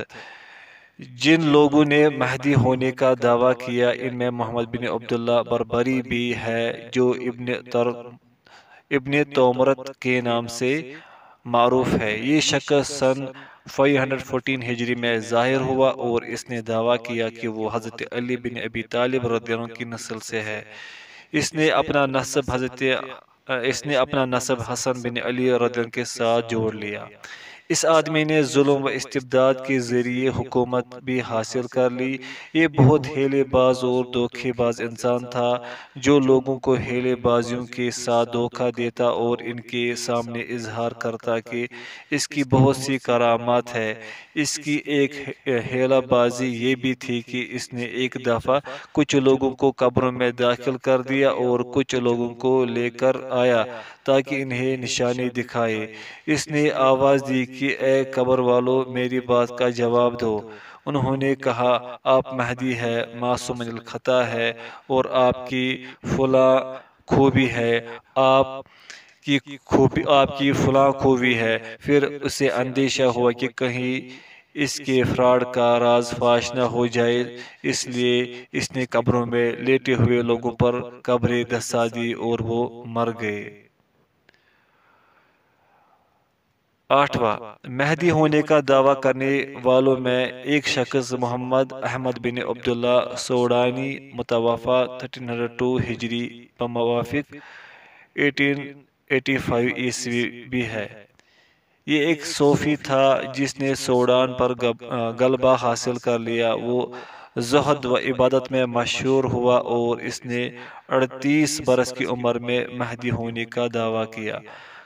جن لوگوں نے مہدی ہونے کا دعویٰ کیا ان میں محمد بن عبداللہ بربری بھی ہے جو ابن تومرت کے نام سے معروف ہے۔ یہ شخص سن 514 ہجری میں ظاہر ہوا اور اس نے دعویٰ کیا کہ وہ حضرت علی بن ابی طالب رضی اللہ عنہ کی نسل سے ہے۔ اس نے اپنا نسب حسن بن علی رضی اللہ عنہ کے ساتھ جوڑ لیا۔ اس آدمی نے ظلم و استبداد کے ذریعے حکومت بھی حاصل کر لی۔ یہ بہت ہیلے باز اور دھوکے باز انسان تھا جو لوگوں کو ہیلے بازیوں کے ساتھ دھوکہ دیتا اور ان کے سامنے اظہار کرتا کہ اس کی بہت سی کرامات ہے۔ اس کی ایک ہیلہ بازی یہ بھی تھی کہ اس نے ایک دفعہ کچھ لوگوں کو قبروں میں داخل کر دیا اور کچھ لوگوں کو لے کر آیا تاکہ انہیں نشانی دکھائے۔ اس نے آواز دی کہ اے قبر والو، میری بات کا جواب دو۔ انہوں نے کہا، آپ مہدی ہے، معصوم من الخطا ہے اور آپ کی فلاں خوبی ہے، آپ کی فلاں خوبی ہے۔ پھر اسے اندیشہ ہوا کہ کہیں اس کے فراڈ کا راز فاش نہ ہو جائے، اس لیے اس نے قبروں میں لیٹے ہوئے لوگوں پر قبریں دھسا دی اور وہ مر گئے۔ 8واں، مہدی ہونے کا دعویٰ کرنے والوں میں ایک شخص محمد احمد بن عبداللہ سوڈانی متوفی 1302 ہجری بموافق 1885 عیسوی بھی ہے۔ یہ ایک صوفی تھا جس نے سوڈان پر غلبہ حاصل کر لیا۔ وہ زہد و عبادت میں مشہور ہوا اور اس نے 38 برس کی عمر میں مہدی ہونے کا دعویٰ کیا۔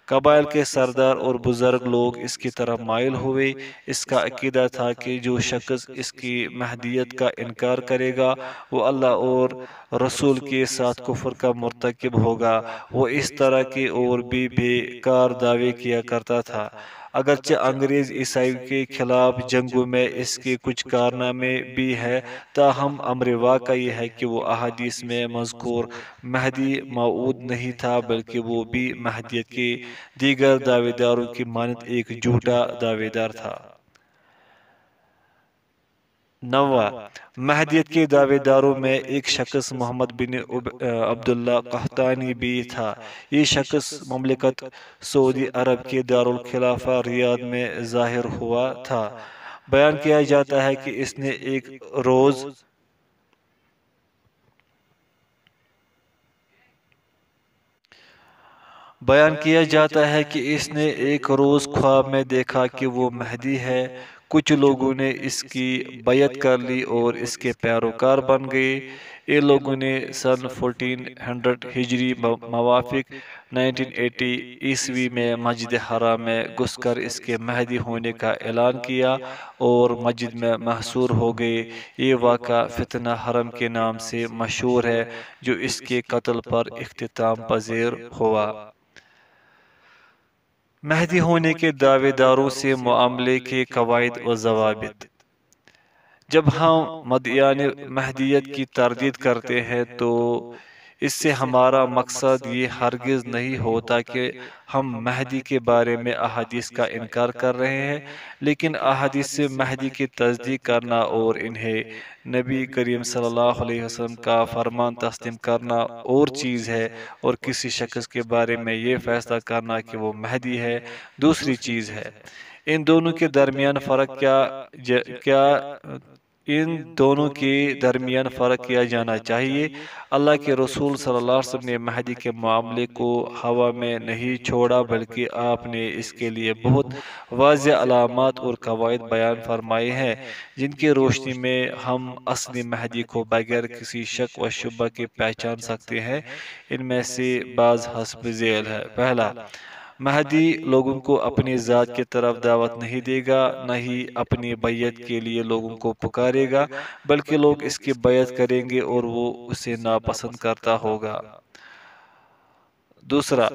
قبائل کے سردار اور بزرگ لوگ اس کی طرف مائل ہوئے۔ اس کا عقیدہ تھا کہ جو شخص اس کی مہدیت کا انکار کرے گا وہ اللہ اور رسول کے ساتھ کفر کا مرتکب ہوگا۔ وہ اس طرح کے اور بھی بے کار دعوے کیا کرتا تھا۔ اگرچہ انگریز عیسائی کے خلاف جنگوں میں اس کے کچھ کارنامے بھی ہیں، تاہم امر واقعی ہے کہ وہ احادیث میں مذکور مہدی موعود نہیں تھا، بلکہ وہ بھی مہدیت کے دیگر دعوے داروں کی مانند ایک جھوٹا دعوے دار تھا۔ 9واں، مہدیت کے دعوے داروں میں ایک شخص محمد بن عبداللہ قحطانی بھی تھا۔ یہ شخص مملکت سعودی عرب کے دارالخلافہ ریاض میں ظاہر ہوا تھا۔ بیان کیا جاتا ہے کہ اس نے ایک روز خواب میں دیکھا کہ وہ مہدی ہے۔ کچھ لوگوں نے اس کی بیعت کر لی اور اس کے پیروکار بن گئے۔ ان لوگوں نے سن 1400 ہجری موافق 1980 عیسوی میں مسجد حرام میں گھس کر اس کے مہدی ہونے کا اعلان کیا اور مسجد میں محصور ہو گئے۔ یہ واقعہ فتنہ حرم کے نام سے مشہور ہے جو اس کے قتل پر اختتام پذیر ہوا۔ مہدی ہونے کے دعوے داروں سے معاملے کے قواعد و ضوابط۔ جب ہم مدعیان مہدیت کی تردید کرتے ہیں تو اس سے ہمارا مقصد یہ ہرگز نہیں ہوتا کہ ہم مہدی کے بارے میں احادیث کا انکار کر رہے ہیں، لیکن احادیث سے مہدی کی تصدیق کرنا اور انہیں نبی کریم صلی اللہ علیہ وسلم کا فرمان تسلیم کرنا اور چیز ہے، اور کسی شخص کے بارے میں یہ فیصلہ کرنا کہ وہ مہدی ہے دوسری چیز ہے۔ ان دونوں کے درمیان فرق کیا جانا چاہیے۔ اللہ کے رسول صلی اللہ علیہ وسلم نے مہدی کے معاملے کو ہوا میں نہیں چھوڑا، بلکہ آپ نے اس کے لیے بہت واضح علامات اور قواعد بیان فرمائے ہیں جن کی روشنی میں ہم اصلی مہدی کو بغیر کسی شک و شبہ کے پہچان سکتے ہیں۔ ان میں سے بعض حسب ذیل ہے۔ پہلا، مہدی لوگوں کو اپنی ذات کی طرف دعوت نہیں دے گا، نہ ہی اپنی بیعت کے لیے لوگوں کو پکارے گا، بلکہ لوگ اس کی بیعت کریں گے اور وہ اسے ناپسند کرتا ہوگا۔ دوسرا،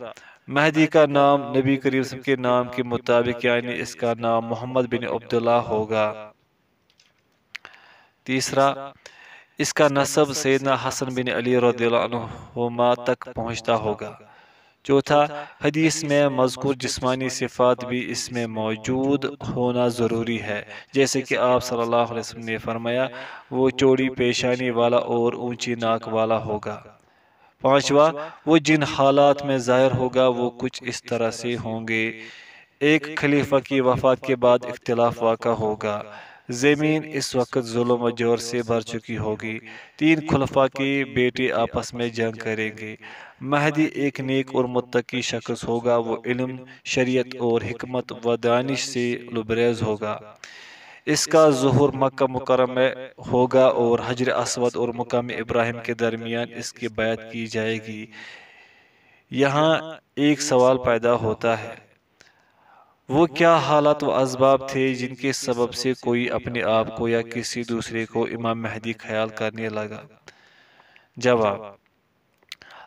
مہدی کا نام نبی کریم صلی اللہ علیہ وسلم کے نام کے مطابق یعنی اس کا نام محمد بن عبداللہ ہوگا۔ تیسرا، اس کا نسب سیدنا حسن بن علی رضی اللہ عنہما تک پہنچتا ہوگا۔ چوتھا، حدیث میں مذکور جسمانی صفات بھی اس میں موجود ہونا ضروری ہے، جیسے کہ آپ صلی اللہ علیہ وسلم نے فرمایا، وہ چوڑی پیشانی والا اور اونچی ناک والا ہوگا۔ پانچواں، وہ جن حالات میں ظاہر ہوگا وہ کچھ اس طرح سے ہوں گے۔ ایک خلیفہ کی وفات کے بعد اختلاف واقع ہوگا۔ زمین اس وقت ظلم و جور سے بھر چکی ہوگی۔ 3 خلفاء کے بیٹے آپس میں جنگ کریں گے۔ مہدی ایک نیک اور متقی شخص ہوگا، وہ علم، شریعت اور حکمت و دانش سے لبریز ہوگا۔ اس کا ظہور مکہ مکرمہ میں ہوگا اور حجر اسود اور مقام ابراہیم کے درمیان اس کی بیعت کی جائے گی۔ یہاں ایک سوال پیدا ہوتا ہے، وہ کیا حالات و اسباب تھے جن کے سبب سے کوئی اپنے آپ کو یا کسی دوسرے کو امام مہدی خیال کرنے لگا؟ جواب: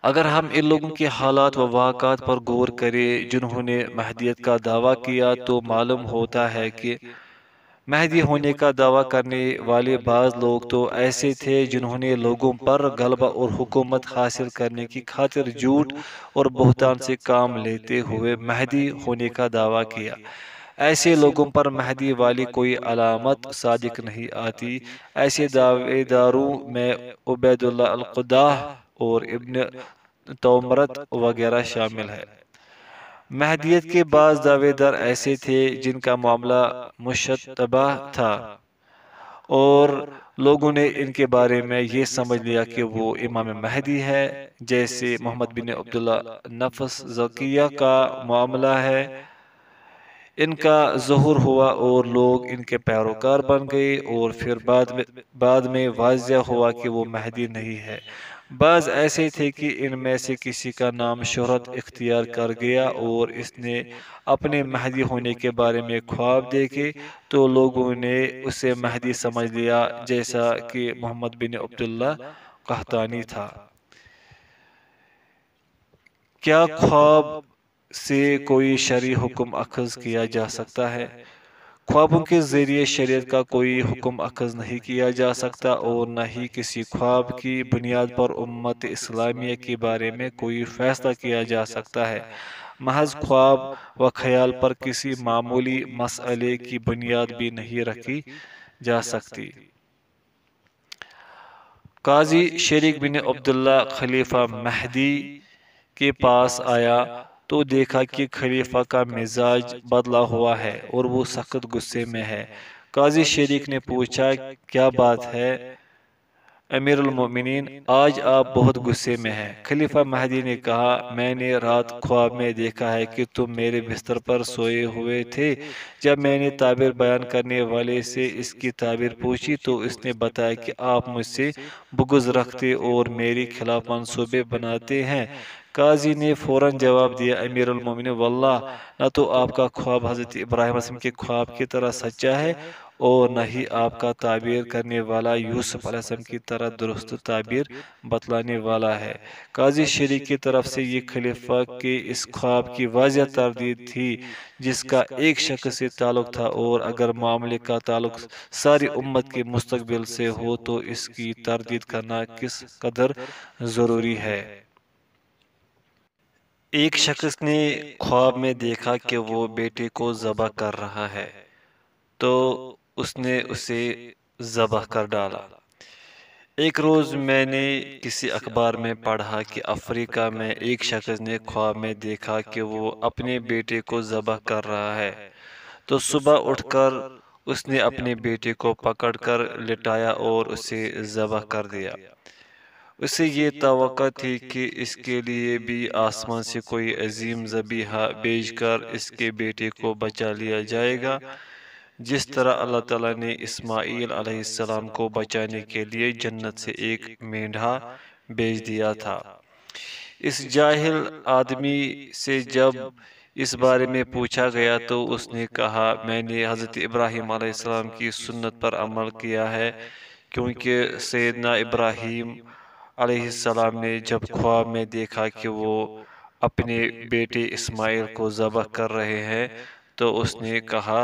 اگر ہم ان لوگوں کے حالات و واقعات پر غور کریں جنہوں نے مہدیت کا دعویٰ کیا تو معلوم ہوتا ہے کہ مہدی ہونے کا دعویٰ کرنے والے بعض لوگ تو ایسے تھے جنہوں نے لوگوں پر غلبہ اور حکومت حاصل کرنے کی خاطر جھوٹ اور بہتان سے کام لیتے ہوئے مہدی ہونے کا دعویٰ کیا۔ ایسے لوگوں پر مہدی والی کوئی علامت صادق نہیں آتی۔ ایسے دعوے داروں میں عبید اللہ القداح اور ابن تومرت وغیرہ شامل ہے۔ مہدیت کے بعض دعوے دار ایسے تھے جن کا معاملہ مشتبہ تھا اور لوگوں نے ان کے بارے میں یہ سمجھ لیا کہ وہ امام مہدی ہے، جیسے محمد بن عبداللہ نفس زکیہ کا معاملہ ہے۔ ان کا ظہور ہوا اور لوگ ان کے پیروکار بن گئے اور پھر بعد میں واضح ہوا کہ وہ مہدی نہیں ہے۔ بعض ایسے تھے کہ ان میں سے کسی کا نام شہرت اختیار کر گیا اور اس نے اپنے مہدی ہونے کے بارے میں خواب دیکھے تو لوگوں نے اسے مہدی سمجھ لیا، جیسا کہ محمد بن عبداللہ قحطانی تھا۔ کیا خواب سے کوئی شرعی حکم اخذ کیا جا سکتا ہے؟ خوابوں کے ذریعے شریعت کا کوئی حکم اخذ نہیں کیا جا سکتا اور نہ ہی کسی خواب کی بنیاد پر امت اسلامیہ کے بارے میں کوئی فیصلہ کیا جا سکتا ہے۔ محض خواب و خیال پر کسی معمولی مسئلے کی بنیاد بھی نہیں رکھی جا سکتی۔ قاضی شریک بن عبداللہ خلیفہ مہدی کے پاس آیا تو دیکھا کہ خلیفہ کا مزاج بدلا ہوا ہے اور وہ سخت غصے میں ہے۔ قاضی شریک نے پوچھا، کیا بات ہے امیر المومنین، آج آپ بہت غصے میں ہیں؟ خلیفہ مہدی نے کہا، میں نے رات خواب میں دیکھا ہے کہ تم میرے بستر پر سوئے ہوئے تھے۔ جب میں نے تعبیر بیان کرنے والے سے اس کی تعبیر پوچھی تو اس نے بتایا کہ آپ مجھ سے بغض رکھتے اور میرے خلاف منصوبے بناتے ہیں۔ قاضی نے فوراً جواب دیا، امیر المومنین، واللہ نہ تو آپ کا خواب حضرت ابراہیم علیہ السلام کے خواب کی طرح سچا ہے اور نہ ہی آپ کا تعبیر کرنے والا یوسف علیہ السلام کی طرح درست تعبیر بتلانے والا ہے۔ قاضی شریک کی طرف سے یہ خلیفہ کے اس خواب کی واضح تردید تھی جس کا ایک شخص سے تعلق تھا، اور اگر معاملے کا تعلق ساری امت کے مستقبل سے ہو تو اس کی تردید کرنا کس قدر ضروری ہے۔ ایک شخص نے خواب میں دیکھا کہ وہ بیٹے کو ذبح کر رہا ہے تو اس نے اسے ذبح کر ڈالا۔ ایک روز میں نے کسی اخبار میں پڑھا کہ افریقہ میں ایک شخص نے خواب میں دیکھا کہ وہ اپنے بیٹے کو ذبح کر رہا ہے تو صبح اٹھ کر اس نے اپنے بیٹے کو پکڑ کر لٹایا اور اسے ذبح کر دیا۔ اسے یہ توقع تھی کہ اس کے لیے بھی آسمان سے کوئی عظیم ذبیحہ بھیج کر اس کے بیٹے کو بچا لیا جائے گا، جس طرح اللہ تعالیٰ نے اسماعیل علیہ السلام کو بچانے کے لیے جنت سے ایک مینڈھا بھیج دیا تھا۔ اس جاہل آدمی سے جب اس بارے میں پوچھا گیا تو اس نے کہا، میں نے حضرت ابراہیم علیہ السلام کی سنت پر عمل کیا ہے، کیونکہ سیدنا ابراہیم علیہ السلام نے جب خواب میں دیکھا کہ وہ اپنے بیٹے اسماعیل کو ذبح کر رہے ہیں تو اس نے کہا،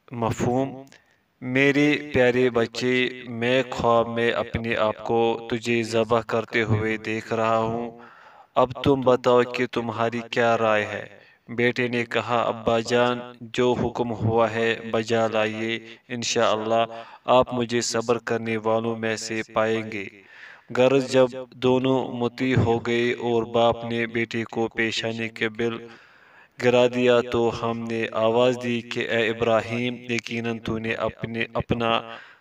مفہوم، میرے پیارے بچے، میں خواب میں اپنے آپ کو تجھے ذبح کرتے ہوئے دیکھ رہا ہوں، اب تم بتاؤ کہ تمہاری کیا رائے ہے؟ بیٹے نے کہا، ابا جان، جو حکم ہوا ہے بجا لائیے، انشاءاللہ آپ مجھے صبر کرنے والوں میں سے پائیں گے۔ غرض جب دونوں مطیع ہو گئے اور باپ نے بیٹے کو پیشانی کے بل گرا دیا تو ہم نے آواز دی کہ اے ابراہیم، یقیناً تو نے اپنا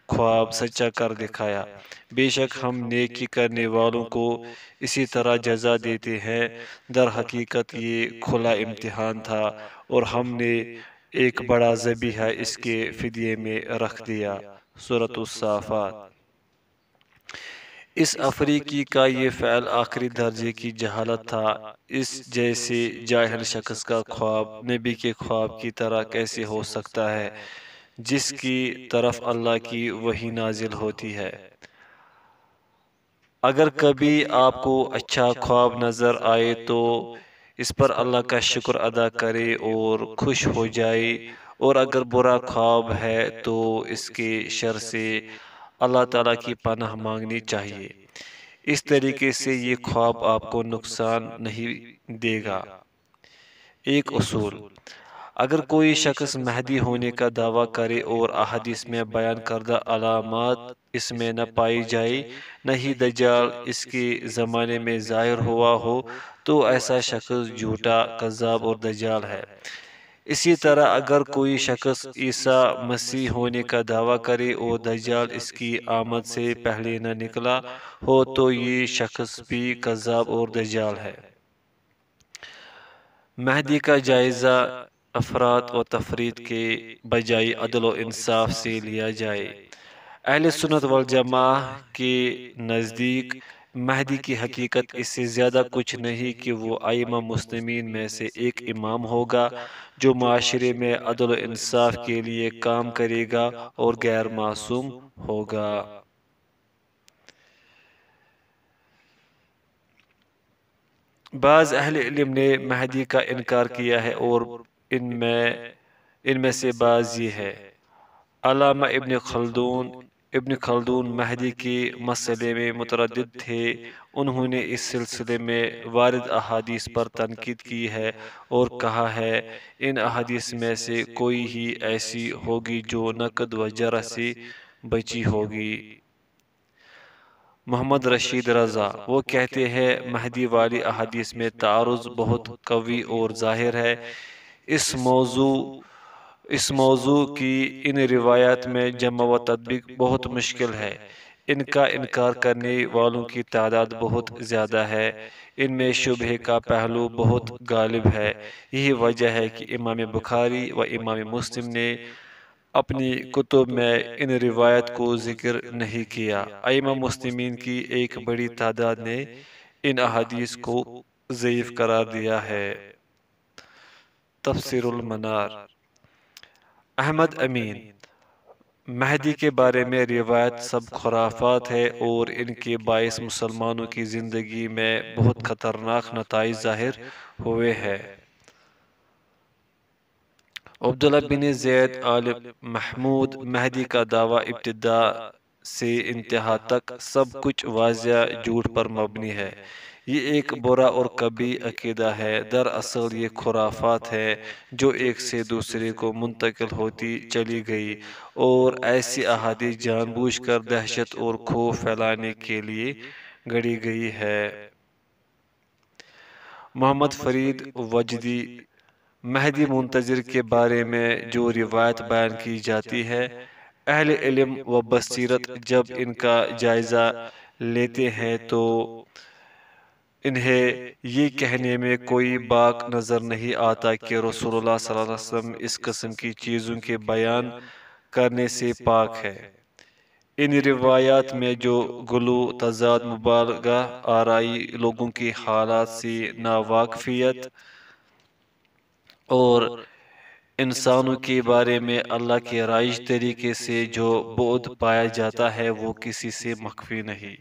خواب سچا کر دکھایا۔ بے شک ہم نیکی کرنے والوں کو اسی طرح جزا دیتے ہیں۔ در حقیقت یہ کھلا امتحان تھا اور ہم نے ایک بڑا ذبیحہ اس کے فدیے میں رکھ دیا۔ سورۃ الصافات۔ اس افریقی کا یہ فعل آخری درجے کی جہالت تھا۔ اس جیسے جاہل شخص کا خواب نبی کے خواب کی طرح کیسے ہو سکتا ہے جس کی طرف اللہ کی وحی نازل ہوتی ہے؟ اگر کبھی آپ کو اچھا خواب نظر آئے تو اس پر اللہ کا شکر ادا کرے اور خوش ہو جائے، اور اگر برا خواب ہے تو اس کے شر سے اللہ تعالیٰ کی پناہ مانگنی چاہیے۔ اس طریقے سے یہ خواب آپ کو نقصان نہیں دے گا۔ ایک اصول: اگر کوئی شخص مہدی ہونے کا دعویٰ کرے اور احادیث میں بیان کردہ علامات اس میں نہ پائی جائے، نہ ہی دجال اس کے زمانے میں ظاہر ہوا ہو، تو ایسا شخص جھوٹا، کذاب اور دجال ہے۔ اسی طرح اگر کوئی شخص عیسیٰ مسیح ہونے کا دعویٰ کرے اور دجال اس کی آمد سے پہلے نہ نکلا ہو تو یہ شخص بھی کذاب اور دجال ہے۔ مہدی کا جائزہ افراط و تفریط کے بجائے عدل و انصاف سے لیا جائے۔ اہل سنت والجماعہ کے نزدیک مہدی کی حقیقت اس سے زیادہ کچھ نہیں کہ وہ ائمہ مسلمین میں سے ایک امام ہوگا جو معاشرے میں عدل و انصاف کے لیے کام کرے گا اور غیر معصوم ہوگا۔ بعض اہل علم نے مہدی کا انکار کیا ہے اور ان میں سے بعض یہ ہے: علامہ ابن خلدون مہدی کے مسئلے میں متردد تھے۔ انہوں نے اس سلسلے میں وارد احادیث پر تنقید کی ہے اور کہا ہے ان احادیث میں سے کوئی ہی ایسی ہوگی جو نقد و جرح سے بچی ہوگی۔ محمد رشید رضا وہ کہتے ہیں مہدی والی احادیث میں تعارض بہت قوی اور ظاہر ہے۔ اس موضوع کی ان روایات میں جمع و تطبیق بہت مشکل ہے۔ ان کا انکار کرنے والوں کی تعداد بہت زیادہ ہے۔ ان میں شبہے کا پہلو بہت غالب ہے۔ یہی وجہ ہے کہ امام بخاری و امام مسلم نے اپنی کتب میں ان روایات کو ذکر نہیں کیا۔ ائمہ مسلمین کی ایک بڑی تعداد نے ان احادیث کو ضعیف قرار دیا ہے۔ تفسیر المنار۔ احمد امین مہدی کے بارے میں روایت سب خرافات ہے اور ان کے باعث مسلمانوں کی زندگی میں بہت خطرناک نتائج ظاہر ہوئے ہیں۔ عبداللہ بن زید آل محمود مہدی کا دعویٰ ابتدا سے انتہا تک سب کچھ واضح جھوٹ پر مبنی ہے۔ یہ ایک برا اور کبھی عقیدہ ہے۔ دراصل یہ خرافات ہے جو ایک سے دوسرے کو منتقل ہوتی چلی گئی اور ایسی احادیث جان بوجھ کر دہشت اور خوف پھیلانے کے لیے گڑھی گئی ہے۔ محمد فرید وجدی مہدی منتظر کے بارے میں جو روایت بیان کی جاتی ہے، اہل علم و بصیرت جب ان کا جائزہ لیتے ہیں تو انہیں یہ کہنے میں کوئی باک نظر نہیں آتا کہ رسول اللہ صلی اللہ علیہ وسلم اس قسم کی چیزوں کے بیان کرنے سے پاک ہے۔ ان روایات میں جو غلو، تضاد، مبالغہ آرائی، لوگوں کی حالات سے ناواقفیت اور انسانوں کے بارے میں اللہ کے رائج طریقے سے جو بعد پایا جاتا ہے وہ کسی سے مخفی نہیں۔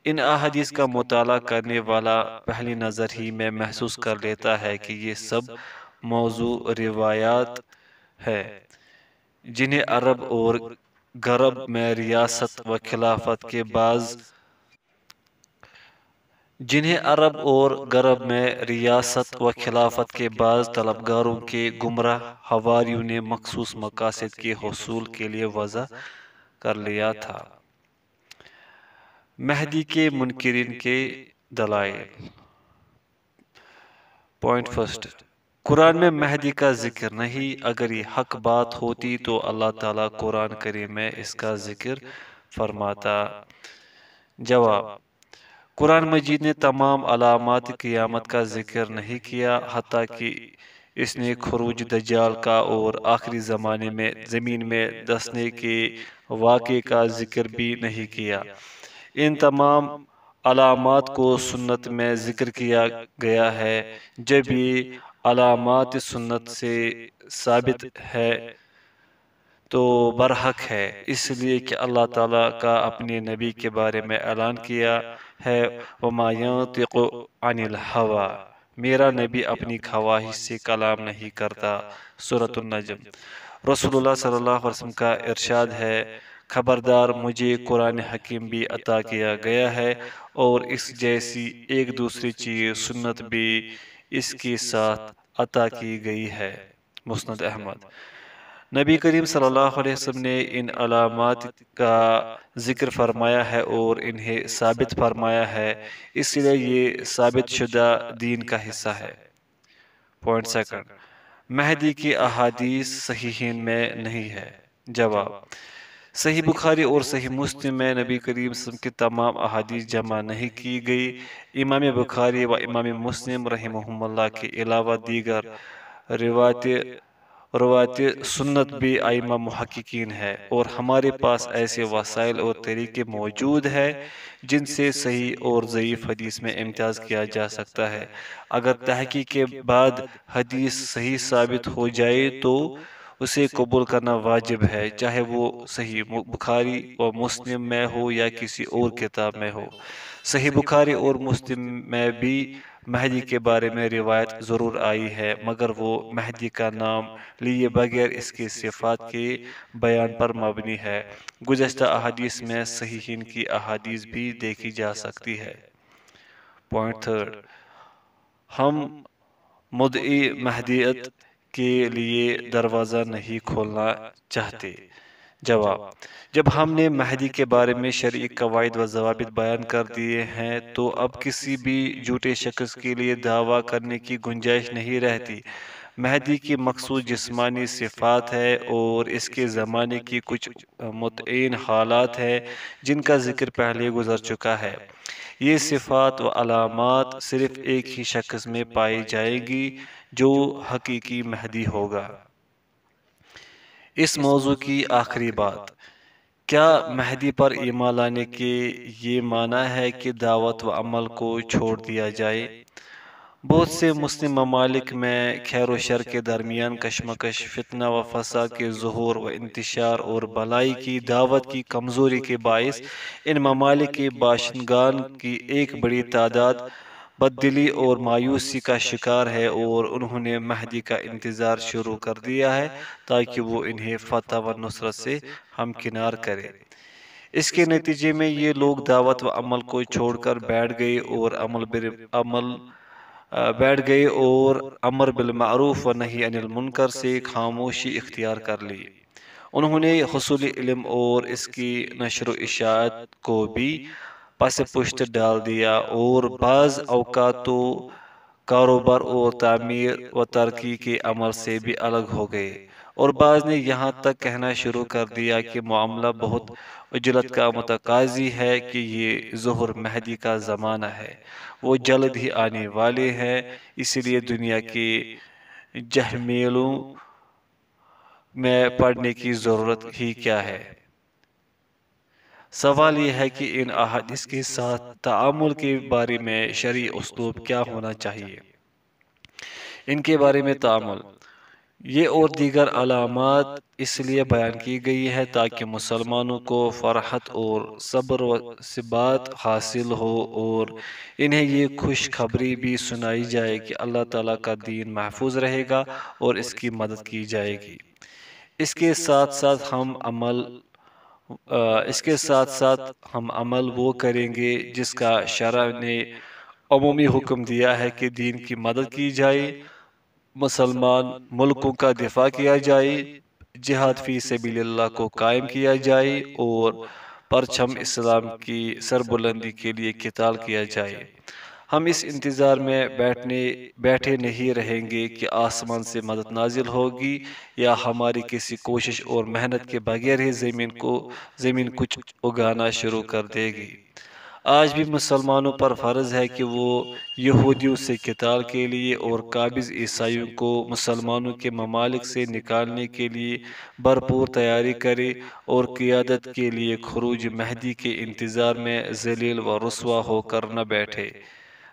ان احادیث کا مطالعہ کرنے والا پہلی نظر ہی میں محسوس کر لیتا ہے کہ یہ سب موضوع روایات ہے جنہیں عرب اور غرب میں ریاست و خلافت کے بعض طلبگاروں کے گمراہ حواریوں نے مخصوص مقاصد کے حصول کے لیے وضع کر لیا تھا۔ مہدی کے منکرین کے دلائل۔ پوائنٹ فرسٹ، قرآن میں مہدی کا ذکر نہیں۔ اگر یہ حق بات ہوتی تو اللہ تعالیٰ قرآن کریم میں اس کا ذکر فرماتا۔ جواب: قرآن مجید نے تمام علامات قیامت کا ذکر نہیں کیا، حتیٰ کہ اس نے خروج دجال کا اور آخری زمانے میں زمین میں دسنے کے واقعے کا ذکر بھی نہیں کیا۔ ان تمام علامات کو سنت میں ذکر کیا گیا ہے۔ جب یہ علامات سنت سے ثابت ہے تو برحق ہے، اس لیے کہ اللہ تعالیٰ کا اپنے نبی کے بارے میں اعلان کیا ہے، وَمَا يَنطِقُ عَنِ الْهَوَىٰ، میرا نبی اپنی خواہش سے کلام نہیں کرتا۔ سورۃ النجم۔ رسول اللہ صلی اللہ علیہ وسلم کا ارشاد ہے، خبردار، مجھے قرآن حکیم بھی عطا کیا گیا ہے اور اس جیسی ایک دوسری چیز سنت بھی اس کے ساتھ عطا کی گئی ہے۔ مسند احمد۔ نبی کریم صلی اللہ علیہ وسلم نے ان علامات کا ذکر فرمایا ہے اور انہیں ثابت فرمایا ہے، اس لیے یہ ثابت شدہ دین کا حصہ ہے۔ پوائنٹ سیکنڈ، مہدی کی احادیث صحیحین میں نہیں ہے۔ جواب: صحیح بخاری اور صحیح مسلم میں نبی کریم صلی اللہ علیہ وسلم کی تمام احادیث جمع نہیں کی گئی۔ امام بخاری و امام مسلم رحمہم اللہ کے علاوہ دیگر روایت سنت بھی ائمہ محققین ہے، اور ہمارے پاس ایسے وسائل اور طریقے موجود ہیں جن سے صحیح اور ضعیف حدیث میں امتیاز کیا جا سکتا ہے۔ اگر تحقیق کے بعد حدیث صحیح ثابت ہو جائے تو اسے قبول کرنا واجب ہے، چاہے وہ صحیح بخاری و مسلم میں ہو یا کسی اور کتاب میں ہو۔ صحیح بخاری اور مسلم میں بھی مہدی کے بارے میں روایت ضرور آئی ہے، مگر وہ مہدی کا نام لیے بغیر اس کی صفات کے بیان پر مبنی ہے۔ گزشتہ احادیث میں صحیحین کی احادیث بھی دیکھی جا سکتی ہے۔ پوائنٹ تھرڈ، ہم مدعی مہدیت کے لیے دروازہ نہیں کھولنا چاہتے۔ جواب: جب ہم نے مہدی کے بارے میں شرعی قواعد و ضوابط بیان کر دیے ہیں تو اب کسی بھی جھوٹے شخص کے لیے دعویٰ کرنے کی گنجائش نہیں رہتی۔ مہدی کی مخصوص جسمانی صفات ہے اور اس کے زمانے کی کچھ متعین حالات ہیں جن کا ذکر پہلے گزر چکا ہے۔ یہ صفات و علامات صرف ایک ہی شخص میں پائی جائیں گی جو حقیقی مہدی ہوگا۔ اس موضوع کی آخری بات، کیا مہدی پر ایمان لانے کے یہ معنی ہے کہ دعوت و عمل کو چھوڑ دیا جائے؟ بہت سے مسلم ممالک میں خیر و شر کے درمیان کشمکش، فتنہ و فساد کے ظہور و انتشار اور بھلائی کی دعوت کی کمزوری کے باعث ان ممالک کے باشندگان کی ایک بڑی تعداد بددلی اور مایوسی کا شکار ہے، اور انہوں نے مہدی کا انتظار شروع کر دیا ہے تاکہ وہ انہیں فتح و نصرت سے ہمکنار کرے۔ اس کے نتیجے میں یہ لوگ دعوت و عمل کو چھوڑ کر بیٹھ گئے اور امر بالمعروف و نہی عن المنکر سے خاموشی اختیار کر لی۔ انہوں نے حصول علم اور اس کی نشر و اشاعت کو بھی پس پشت ڈال دیا، اور بعض اوقات تو کاروبار اور تعمیر و ترقی کے عمل سے بھی الگ ہو گئے، اور بعض نے یہاں تک کہنا شروع کر دیا کہ معاملہ بہت عجلت کا متقاضی ہے کہ یہ ظہور مہدی کا زمانہ ہے، وہ جلد ہی آنے والے ہیں، اس لیے دنیا کے جہمیلوں میں پڑنے کی ضرورت ہی کیا ہے۔ سوال یہ ہے کہ ان احادیث کے ساتھ تعامل کے بارے میں شرعی اسلوب کیا ہونا چاہیے۔ ان کے بارے میں تعامل، یہ اور دیگر علامات اس لیے بیان کی گئی ہے تاکہ مسلمانوں کو فرحت اور صبر و ثبات حاصل ہو، اور انہیں یہ خوش خبری بھی سنائی جائے کہ اللہ تعالیٰ کا دین محفوظ رہے گا اور اس کی مدد کی جائے گی۔ اس کے ساتھ ساتھ ہم عمل وہ کریں گے جس کا شرع نے عمومی حکم دیا ہے کہ دین کی مدد کی جائے، مسلمان ملکوں کا دفاع کیا جائے، جہاد فی سبیل اللہ کو قائم کیا جائے، اور پرچم اسلام کی سربلندی کے لیے قتال کیا جائے۔ ہم اس انتظار میں بیٹھے نہیں رہیں گے کہ آسمان سے مدد نازل ہوگی یا ہماری کسی کوشش اور محنت کے بغیر ہی زمین کچھ اگانا شروع کر دے گی۔ آج بھی مسلمانوں پر فرض ہے کہ وہ یہودیوں سے قتال کے لیے اور قابض عیسائیوں کو مسلمانوں کے ممالک سے نکالنے کے لیے بھرپور تیاری کرے اور قیادت کے لیے خروج مہدی کے انتظار میں ذلیل و رسوا ہو کر نہ بیٹھے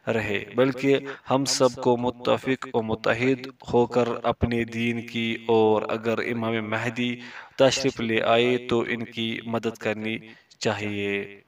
رہے، بلکہ ہم سب کو متفق و متحد ہو کر اپنے دین کی اور اگر امام مہدی تشریف لے آئے تو ان کی مدد کرنی چاہیے۔